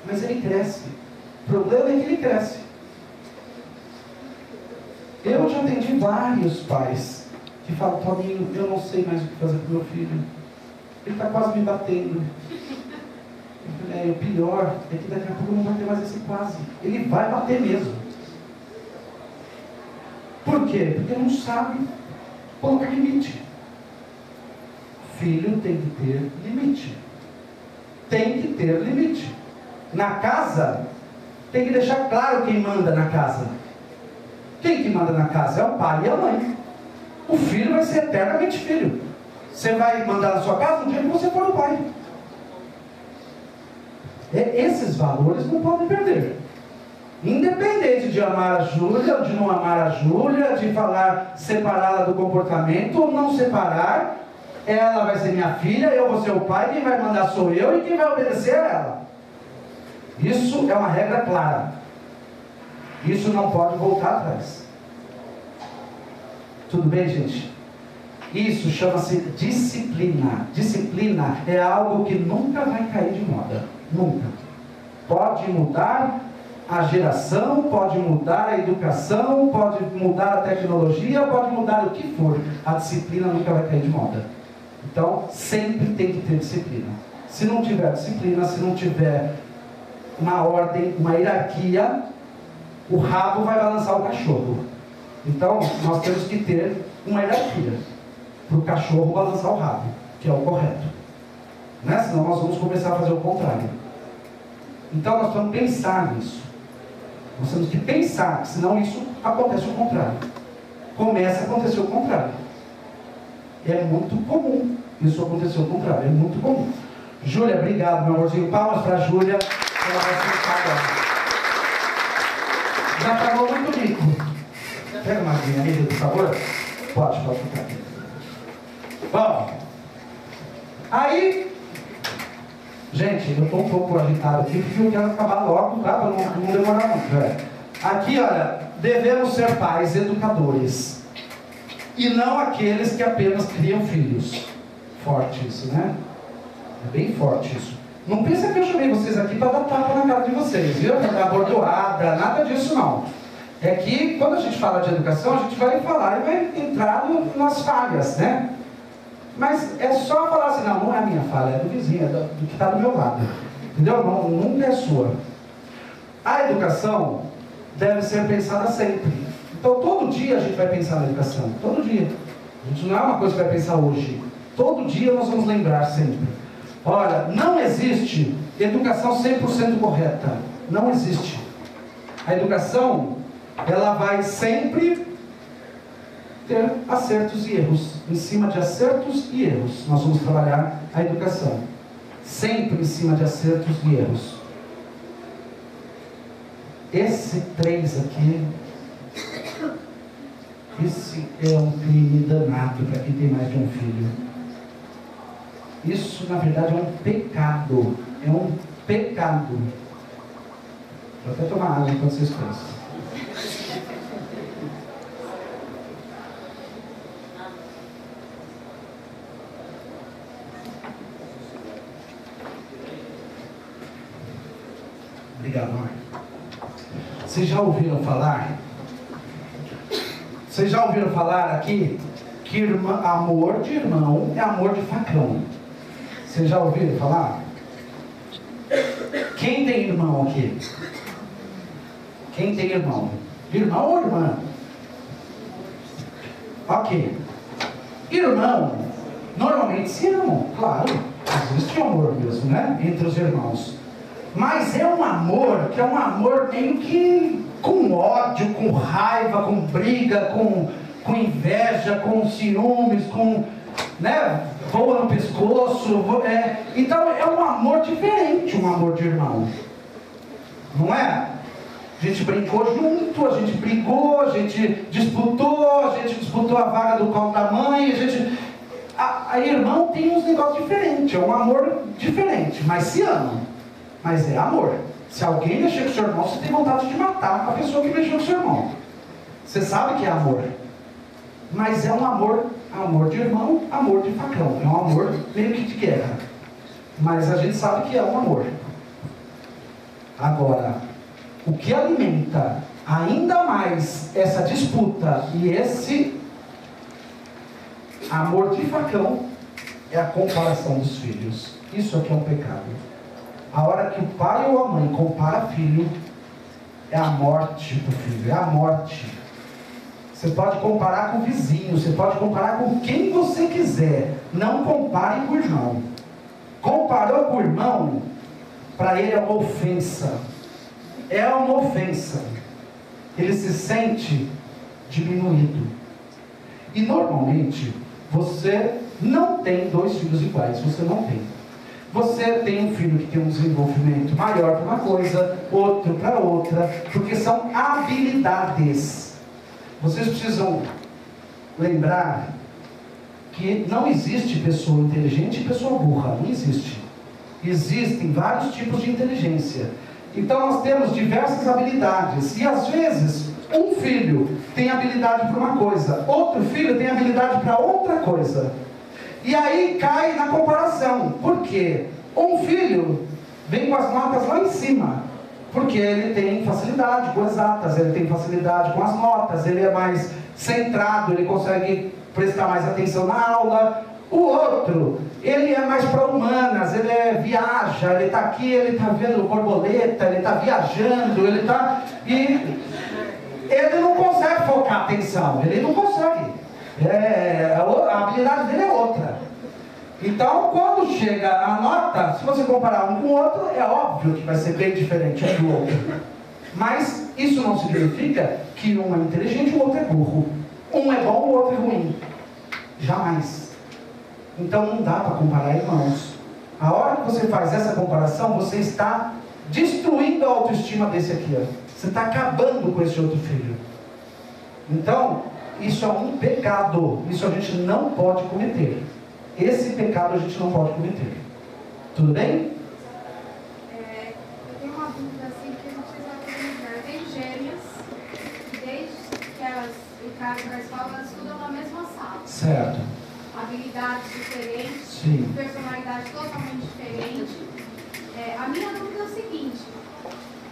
Mas ele cresce. O problema é que ele cresce. Eu já atendi vários pais que falam: Toninho, eu não sei mais o que fazer com meu filho. Ele está quase me batendo. Eu falei: o pior é que daqui a pouco não vai ter mais esse quase. Ele vai bater mesmo. Por quê? Porque não sabe colocar limite. Filho tem que ter limite. Tem que ter limite. Na casa, tem que deixar claro quem manda na casa. Quem que manda na casa? É o pai e a mãe. O filho vai ser eternamente filho. Você vai mandar na sua casa no dia que você for o pai. Esses valores não podem perder. Independente de amar a Júlia, de não amar a Júlia, de falar, separá-la do comportamento ou não separar, ela vai ser minha filha, eu vou ser o pai, quem vai mandar sou eu e quem vai obedecer é ela. Isso é uma regra clara. Isso não pode voltar atrás. Tudo bem, gente? Isso chama-se disciplina. Disciplina é algo que nunca vai cair de moda. Nunca. Pode mudar a geração, pode mudar a educação, pode mudar a tecnologia, pode mudar o que for. A disciplina nunca vai cair de moda. Então, sempre tem que ter disciplina. Se não tiver disciplina, se não tiver uma ordem, uma hierarquia, o rabo vai balançar o cachorro. Então, nós temos que ter uma hierarquia para o cachorro balançar o rabo, que é o correto. Né? Senão nós vamos começar a fazer o contrário. Então, nós temos que pensar nisso. Nós temos que pensar, senão isso acontece o contrário. Começa a acontecer o contrário. É muito comum isso acontecer o contrário. É muito comum. Júlia, obrigado, meu amorzinho. Palmas para a Júlia. Ela vai sentar agora. Já falou muito rico. Pega uma aguinha aí, por favor. Pode ficar aqui. Bom, aí, gente, eu estou um pouco agitado aqui porque eu quero acabar logo, tá? Para não demorar muito. Aqui, olha, devemos ser pais educadores e não aqueles que apenas criam filhos. Forte isso, né? É bem forte isso. Não pensa que eu chamei vocês aqui para dar tapa na cara de vocês, viu? Para dar bordoada, nada disso não. É que quando a gente fala de educação, a gente vai falar e vai entrar nas falhas, né? Mas é só falar assim, não é a minha falha, é do vizinho, é do que está do meu lado. Entendeu? Não, nunca é sua. A educação deve ser pensada sempre. Então todo dia a gente vai pensar na educação. Todo dia. A gente não é uma coisa que vai pensar hoje. Todo dia nós vamos lembrar sempre. Olha, não existe educação 100% correta. Não existe. A educação, ela vai sempre ter acertos e erros. Em cima de acertos e erros, nós vamos trabalhar a educação. Sempre em cima de acertos e erros. Esse 3 aqui, esse é um crime danado para quem tem mais de um filho. Isso, na verdade, é um pecado. É um pecado. Vou até tomar água enquanto vocês pensam. Obrigado, amor. Vocês já ouviram falar? Vocês já ouviram falar aqui que amor de irmão é amor de facão? Vocês já ouviram falar? Quem tem irmão aqui? Quem tem irmão? Irmão ou irmã? Ok. Irmão, normalmente se amam, claro. Existe amor mesmo, né? Entre os irmãos. Mas é um amor que é um amor meio que com ódio, com raiva, com briga, com inveja, com ciúmes, com, né, voa no pescoço. Então é um amor diferente, um amor de irmão. Não é? A gente brincou junto, a gente brigou, a gente disputou a vaga do colo da mãe, a irmão tem uns negócios diferentes, é um amor diferente, mas se ama. Mas é amor. Se alguém mexer com o seu irmão, você tem vontade de matar a pessoa que mexeu com o seu irmão. Você sabe que é amor. Mas é um amor de irmão, amor de facão. É um amor meio que de guerra. Mas a gente sabe que é um amor. Agora, o que alimenta ainda mais essa disputa e esse amor de facão é a comparação dos filhos. Isso aqui é um pecado. A hora que o pai ou a mãe compara filho, é a morte do filho, é a morte. Você pode comparar com o vizinho, você pode comparar com quem você quiser. Não compare com o irmão. Comparou com o irmão, para ele é uma ofensa. É uma ofensa. Ele se sente diminuído. E normalmente, você não tem dois filhos iguais, você não tem. Você tem um filho que tem um desenvolvimento maior para uma coisa, outro para outra, porque são habilidades. Vocês precisam lembrar que não existe pessoa inteligente e pessoa burra, não existe. Existem vários tipos de inteligência. Então nós temos diversas habilidades, e às vezes um filho tem habilidade para uma coisa, outro filho tem habilidade para outra coisa. E aí cai na comparação. Por quê? Um filho vem com as notas lá em cima, porque ele tem facilidade com exatas, ele tem facilidade com as notas, ele é mais centrado, ele consegue prestar mais atenção na aula. O outro, ele é mais para humanas, ele viaja, ele está aqui, ele está vendo borboleta, ele está viajando, ele está... E ele não consegue focar a atenção, ele não consegue. A habilidade dele é outra. Então, quando chega a nota, se você comparar um com o outro, é óbvio que vai ser bem diferente um do outro. Mas isso não significa que um é inteligente e o outro é burro. Um é bom e o outro é ruim. Jamais. Então não dá para comparar irmãos. A hora que você faz essa comparação, você está destruindo a autoestima desse aqui, ó. Você está acabando com esse outro filho. Então, isso é um pecado. Isso a gente não pode cometer. Esse pecado a gente não pode cometer. Tudo bem? Eu tenho uma dúvida assim que eu não sei se vai perguntar. Eu tenho gêmeas, desde que elas entraram na escola, elas estudam na mesma sala. Certo. Habilidades diferentes, Sim. Personalidade totalmente diferente. A minha dúvida é o seguinte: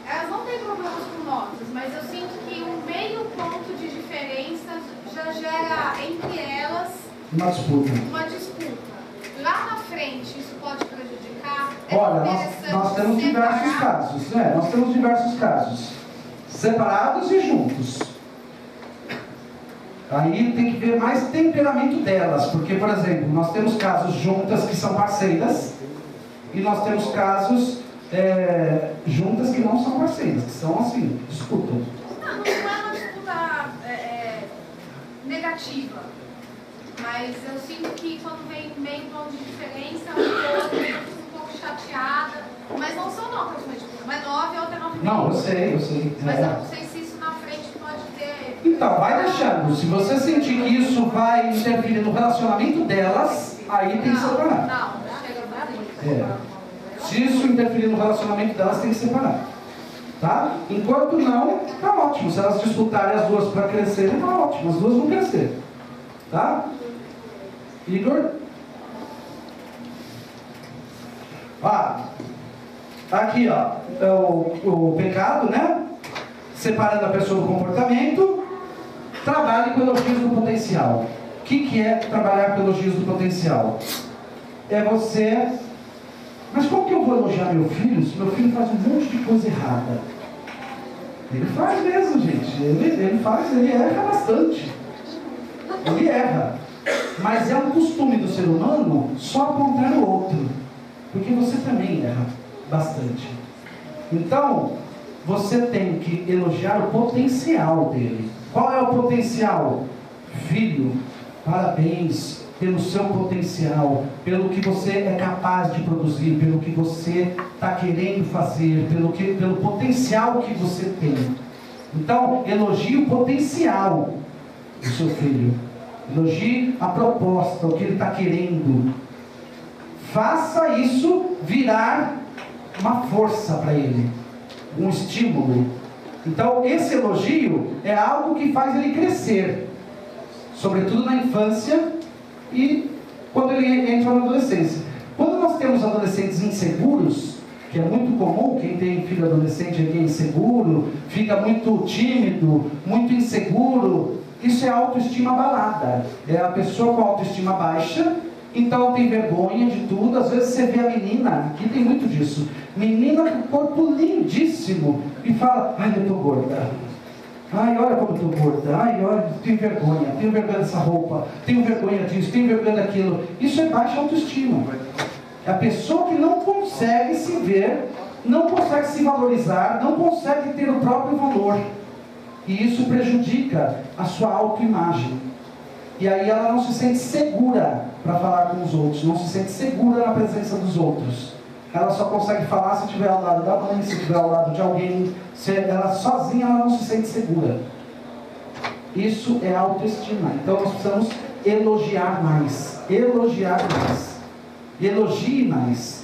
elas não têm problemas com notas, mas eu sinto que um meio ponto de diferença já gera entre elas Uma disputa. Lá na frente, isso pode prejudicar? Olha, nós temos diversos casos. Nós temos diversos casos. Separados e juntos. Aí tem que ver mais temperamento delas. Porque, por exemplo, nós temos casos juntas que são parceiras. E nós temos casos juntas que não são parceiras. Que são assim, disputam. Não é uma disputa negativa. Mas eu sinto que quando vem meio ponto de diferença, eu fico um pouco chateada. Mas não são notas, uma é 9 e a outra é 9,5. Não, eu sei. Mas eu não sei se isso na frente pode ter... Então, vai deixando. Se você sentir que isso vai interferir no relacionamento delas, aí tem que separar. Não, chega pra Se isso interferir no relacionamento delas, tem que separar. Tá? Enquanto não, tá ótimo. Se elas disputarem as duas para crescerem, tá ótimo. As duas vão crescer. Tá? Igor? Aqui ó, é o pecado, né? Separando a pessoa do comportamento. Trabalhe com elogios do potencial. O que é trabalhar com elogios do potencial? É você... Mas como que eu vou elogiar meu filho se meu filho faz um monte de coisa errada? Ele faz mesmo, gente. Ele erra bastante. Ele erra. Mas é um costume do ser humano só apontar o outro. Porque você também erra bastante. Então, você tem que elogiar o potencial dele. Qual é o potencial? Filho, parabéns pelo seu potencial, pelo que você é capaz de produzir, pelo que você está querendo fazer, pelo potencial que você tem. Então, elogie o potencial do seu filho. Elogie a proposta, o que ele está querendo. Faça isso virar uma força para ele, um estímulo. Então, esse elogio é algo que faz ele crescer, sobretudo na infância e quando ele entra na adolescência. Quando nós temos adolescentes inseguros, que é muito comum, quem tem filho adolescente aqui é inseguro, fica muito tímido, muito inseguro. Isso é autoestima abalada. É a pessoa com autoestima baixa, então tem vergonha de tudo. Às vezes você vê a menina, aqui tem muito disso, menina com corpo lindíssimo, e fala, ai, eu tô gorda. Ai, olha como eu tô gorda. Ai, olha, tenho vergonha dessa roupa, tenho vergonha disso, tenho vergonha daquilo. Isso é baixa autoestima. É a pessoa que não consegue se ver, não consegue se valorizar, não consegue ter o próprio valor. E isso prejudica a sua autoimagem. E aí ela não se sente segura para falar com os outros, não se sente segura na presença dos outros. ela só consegue falar se estiver ao lado da mãe, se estiver ao lado de alguém. Se ela sozinha, ela não se sente segura. Isso é autoestima. Então nós precisamos elogiar mais. Elogiar mais. Elogie mais.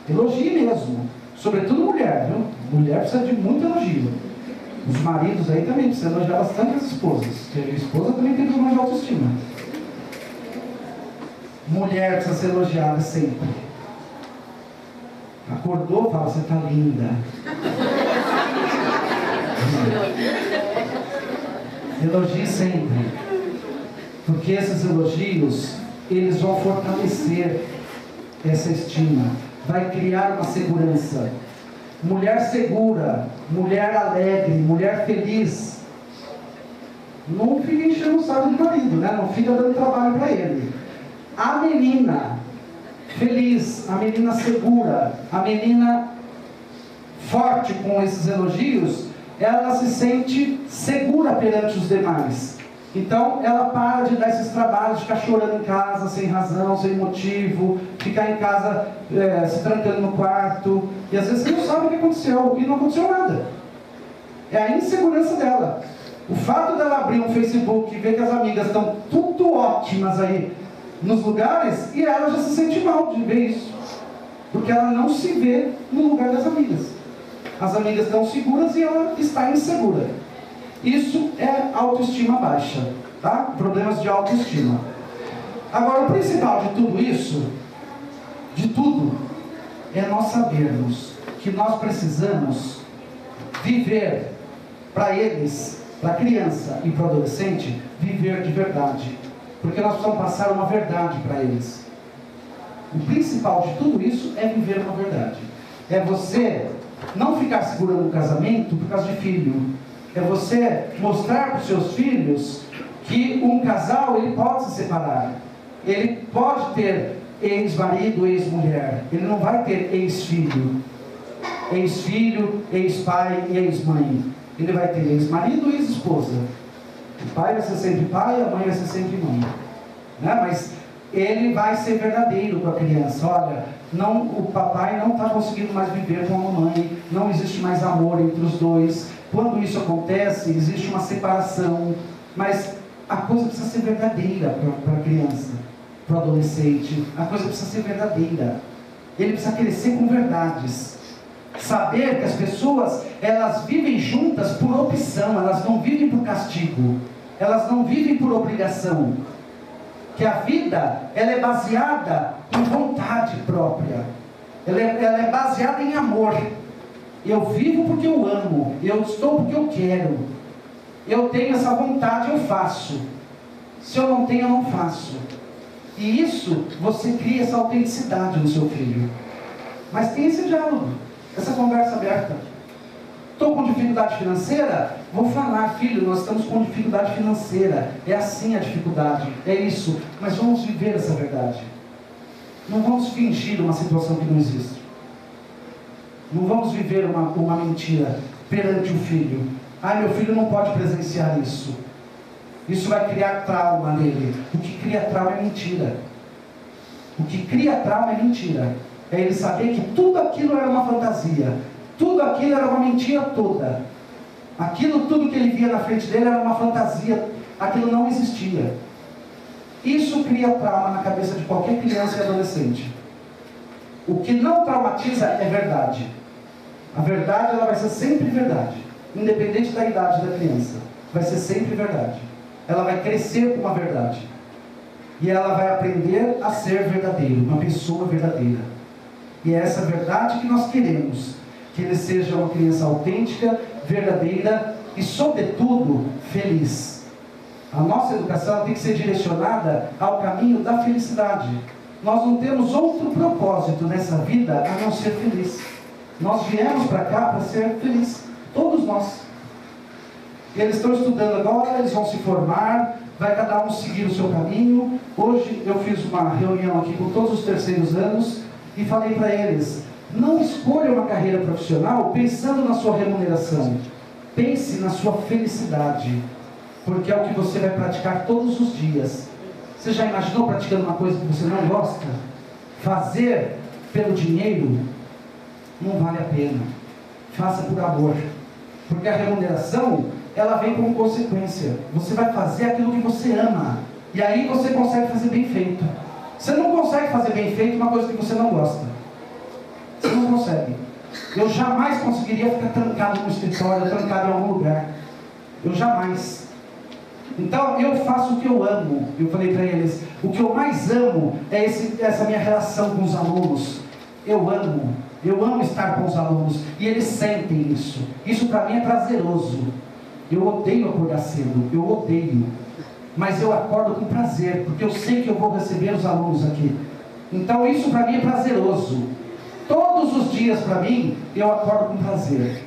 Elogie mesmo. Sobretudo mulher, viu? Mulher precisa de muito elogio. Os maridos aí também precisam elogiar bastante as esposas. Porque a esposa também tem problema de autoestima. Mulher precisa ser elogiada sempre. Acordou, fala, você está linda. Elogie sempre. Porque esses elogios, eles vão fortalecer essa estima. Vai criar uma segurança. Mulher segura, mulher alegre, mulher feliz. Não fica enchendo o saco do marido, né? Não fica dando trabalho para ele. A menina feliz, a menina segura, a menina forte com esses elogios, ela se sente segura perante os demais. Então ela para de dar esses trabalhos, de ficar chorando em casa sem razão, sem motivo, ficar em casa se trancando no quarto, e às vezes você não sabe o que aconteceu, e não aconteceu nada. É a insegurança dela. O fato dela abrir um Facebook e ver que as amigas estão tudo ótimas aí nos lugares, e ela já se sente mal de ver isso, porque ela não se vê no lugar das amigas. As amigas estão seguras e ela está insegura. Isso é autoestima baixa, tá? Problemas de autoestima. Agora, o principal de tudo isso, de tudo, é nós sabermos que nós precisamos viver para eles, para a criança e para o adolescente, viver de verdade. Porque nós precisamos passar uma verdade para eles. O principal de tudo isso é viver uma verdade. É você não ficar segurando o casamento por causa de filho. É você mostrar para os seus filhos que um casal, ele pode se separar. Ele pode ter ex-marido, ex-mulher. Ele não vai ter ex-filho. Ex-filho, ex-pai e ex-mãe. Ele vai ter ex-marido e ex-esposa. O pai vai ser sempre pai, a mãe vai ser sempre mãe. Né? Mas ele vai ser verdadeiro com a criança. Olha, não, o papai não está conseguindo mais viver com a mamãe, não existe mais amor entre os dois. Quando isso acontece, existe uma separação. Mas a coisa precisa ser verdadeira para a criança, para o adolescente. A coisa precisa ser verdadeira. Ele precisa crescer com verdades. Saber que as pessoas, elas vivem juntas por opção, elas não vivem por castigo, elas não vivem por obrigação. Que a vida, ela é baseada em vontade própria, ela é baseada em amor. Eu vivo porque eu amo, eu estou porque eu quero, eu tenho essa vontade, eu faço. Se eu não tenho, eu não faço. E isso, você cria essa autenticidade no seu filho. Mas tem esse diálogo, essa conversa aberta. Estou com dificuldade financeira? Vou falar, filho, nós estamos com dificuldade financeira. É assim a dificuldade, é isso. Mas vamos viver essa verdade. Não vamos fingir uma situação que não existe. Não vamos viver uma mentira perante o filho. Ah, meu filho não pode presenciar isso. Isso vai criar trauma nele. O que cria trauma é mentira. O que cria trauma é mentira. É ele saber que tudo aquilo era uma fantasia. Tudo aquilo era uma mentira toda. Aquilo tudo que ele via na frente dele era uma fantasia. Aquilo não existia. Isso cria trauma na cabeça de qualquer criança e adolescente. O que não traumatiza é verdade. A verdade, ela vai ser sempre verdade. Independente da idade da criança. Vai ser sempre verdade. Ela vai crescer com uma verdade. E ela vai aprender a ser verdadeiro. Uma pessoa verdadeira. E é essa verdade que nós queremos. Que ele seja uma criança autêntica, verdadeira e, sobretudo, feliz. A nossa educação tem que ser direcionada ao caminho da felicidade. Nós não temos outro propósito nessa vida a não ser feliz. Nós viemos para cá para ser felizes. Todos nós. E eles estão estudando agora, eles vão se formar, vai cada um seguir o seu caminho. Hoje eu fiz uma reunião aqui com todos os terceiros anos e falei para eles: não escolha uma carreira profissional pensando na sua remuneração. Pense na sua felicidade, porque é o que você vai praticar todos os dias. Você já imaginou praticando uma coisa que você não gosta? Fazer pelo dinheiro, não vale a pena. Faça por amor. Porque a remuneração, ela vem como consequência. Você vai fazer aquilo que você ama. E aí você consegue fazer bem feito. Você não consegue fazer bem feito uma coisa que você não gosta. Você não consegue. Eu jamais conseguiria ficar trancado no escritório, trancado em algum lugar. Eu jamais. Então eu faço o que eu amo. Eu falei para eles, o que eu mais amo é essa minha relação com os alunos. Eu amo estar com os alunos. E eles sentem isso. Isso para mim é prazeroso. Eu odeio acordar cedo. Eu odeio. Mas eu acordo com prazer, porque eu sei que eu vou receber os alunos aqui. Então isso para mim é prazeroso. Todos os dias para mim, eu acordo com prazer.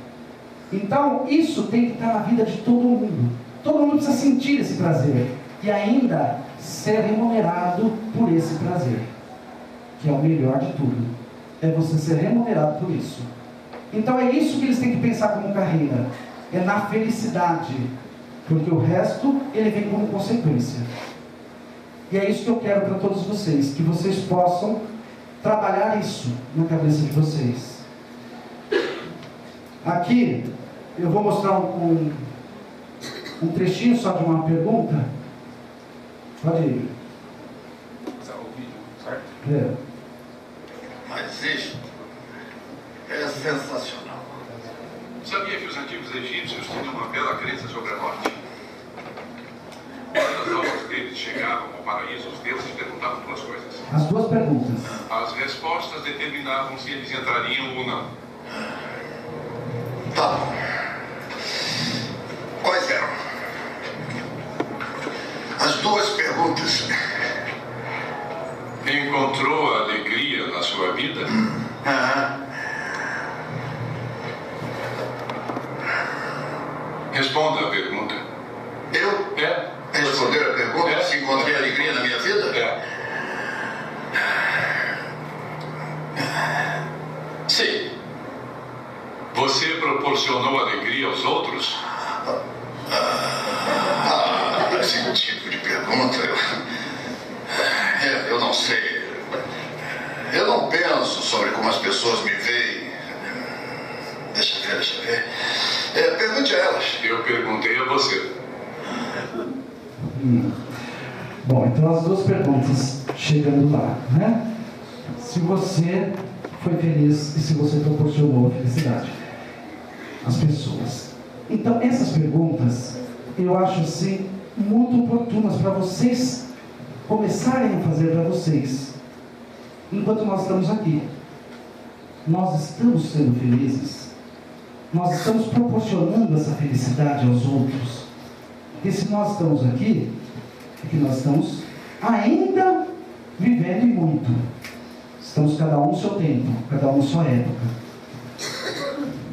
Então isso tem que estar na vida de todo mundo. Todo mundo precisa sentir esse prazer. E ainda ser remunerado por esse prazer. Que é o melhor de tudo. É você ser remunerado por isso. Então é isso que eles têm que pensar como carreira. É na felicidade. Porque o resto, ele vem como consequência. E é isso que eu quero para todos vocês. Que vocês possam trabalhar isso na cabeça de vocês. Aqui, eu vou mostrar um trechinho só de uma pergunta. Pode ir. O vídeo, certo? É. Mas isto é sensacional. Sabia que os antigos egípcios tinham uma bela crença sobre a morte? Quando as almas deles chegavam ao paraíso, os deuses perguntavam duas coisas. As duas perguntas. As respostas determinavam se eles entrariam ou não. Tá bom. Quais eram? As duas perguntas. Encontrou a alegria na sua vida? Responda a pergunta. Eu? É? Responder a pergunta? É. Se encontrei alegria na minha vida? É. Sim. Você proporcionou alegria aos outros? Esse tipo de pergunta, eu não sei. Eu não penso sobre como as pessoas me veem. Deixa eu ver. Pergunte a elas. Eu perguntei a você. Bom, então as duas perguntas chegando lá, né? Se você foi feliz e se você proporcionou felicidade às pessoas. Então essas perguntas eu acho assim muito oportunas para vocês começarem a fazer para vocês enquanto nós estamos aqui. Nós estamos sendo felizes? Nós estamos proporcionando essa felicidade aos outros? Porque se nós estamos aqui, é que nós estamos ainda vivendo e muito. Estamos cada um no seu tempo, cada um na sua época.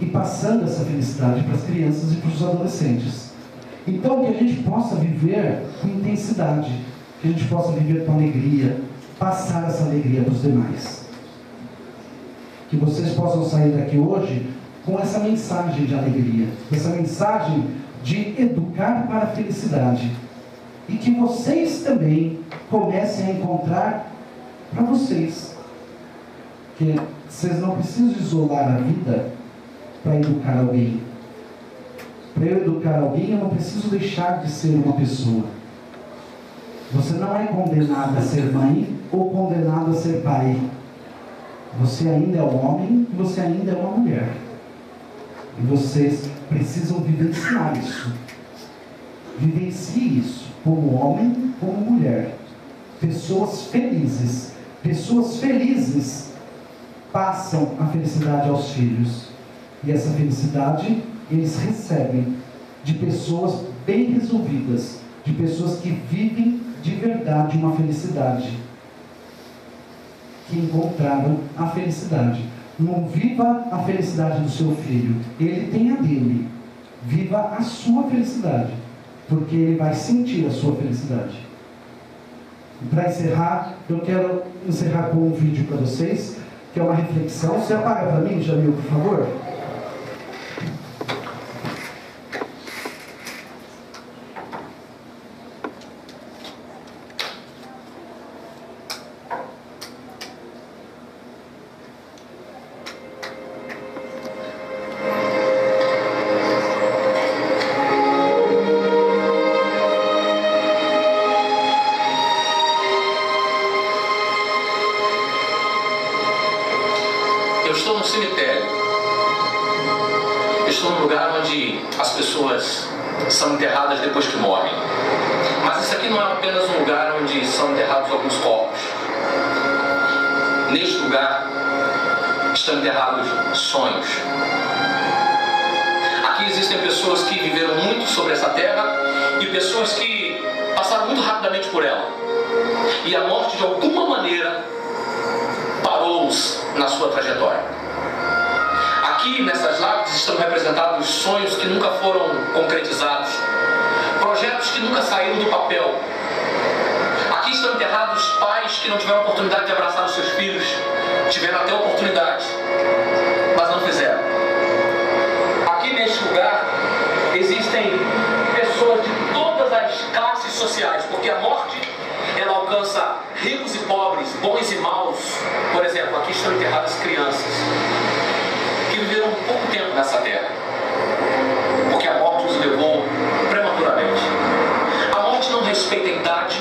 E passando essa felicidade para as crianças e para os adolescentes. Então que a gente possa viver com intensidade, que a gente possa viver com alegria, passar essa alegria para os demais. Que vocês possam sair daqui hoje com essa mensagem de alegria, essa mensagem de educar para a felicidade. E que vocês também comecem a encontrar para vocês. Que vocês não precisam isolar a vida para educar alguém. Para eu educar alguém, eu não preciso deixar de ser uma pessoa. Você não é condenado a ser mãe ou condenado a ser pai. Você ainda é um homem e você ainda é uma mulher. E vocês precisam vivenciar isso. Vivencie isso, como homem, como mulher. Pessoas felizes. Pessoas felizes passam a felicidade aos filhos. E essa felicidade eles recebem de pessoas bem resolvidas, de pessoas que vivem de verdade uma felicidade, que encontraram a felicidade. Não viva a felicidade do seu filho, ele tem a dele. Viva a sua felicidade, porque ele vai sentir a sua felicidade. Para encerrar, eu quero encerrar com um vídeo para vocês, que é uma reflexão. Você apaga para mim, Jamil, por favor? estou num lugar onde as pessoas são enterradas depois que morrem. Mas isso aqui não é apenas um lugar onde são enterrados alguns corpos. Neste lugar estão enterrados sonhos. Aqui existem pessoas que viveram muito sobre essa terra e pessoas que passaram muito rapidamente por ela. E a morte, de alguma maneira, parou-os na sua trajetória. Aqui, nessas lápides, estão representados sonhos que nunca foram concretizados, projetos que nunca saíram do papel. Aqui estão enterrados pais que não tiveram a oportunidade de abraçar os seus filhos, tiveram até a oportunidade, mas não fizeram. Aqui, neste lugar, existem pessoas de todas as classes sociais, porque a morte, ela alcança ricos e pobres, bons e maus. Por exemplo, aqui estão enterradas crianças que viveram pouco tempo nessa terra, porque a morte os levou prematuramente. A morte não respeita a idade,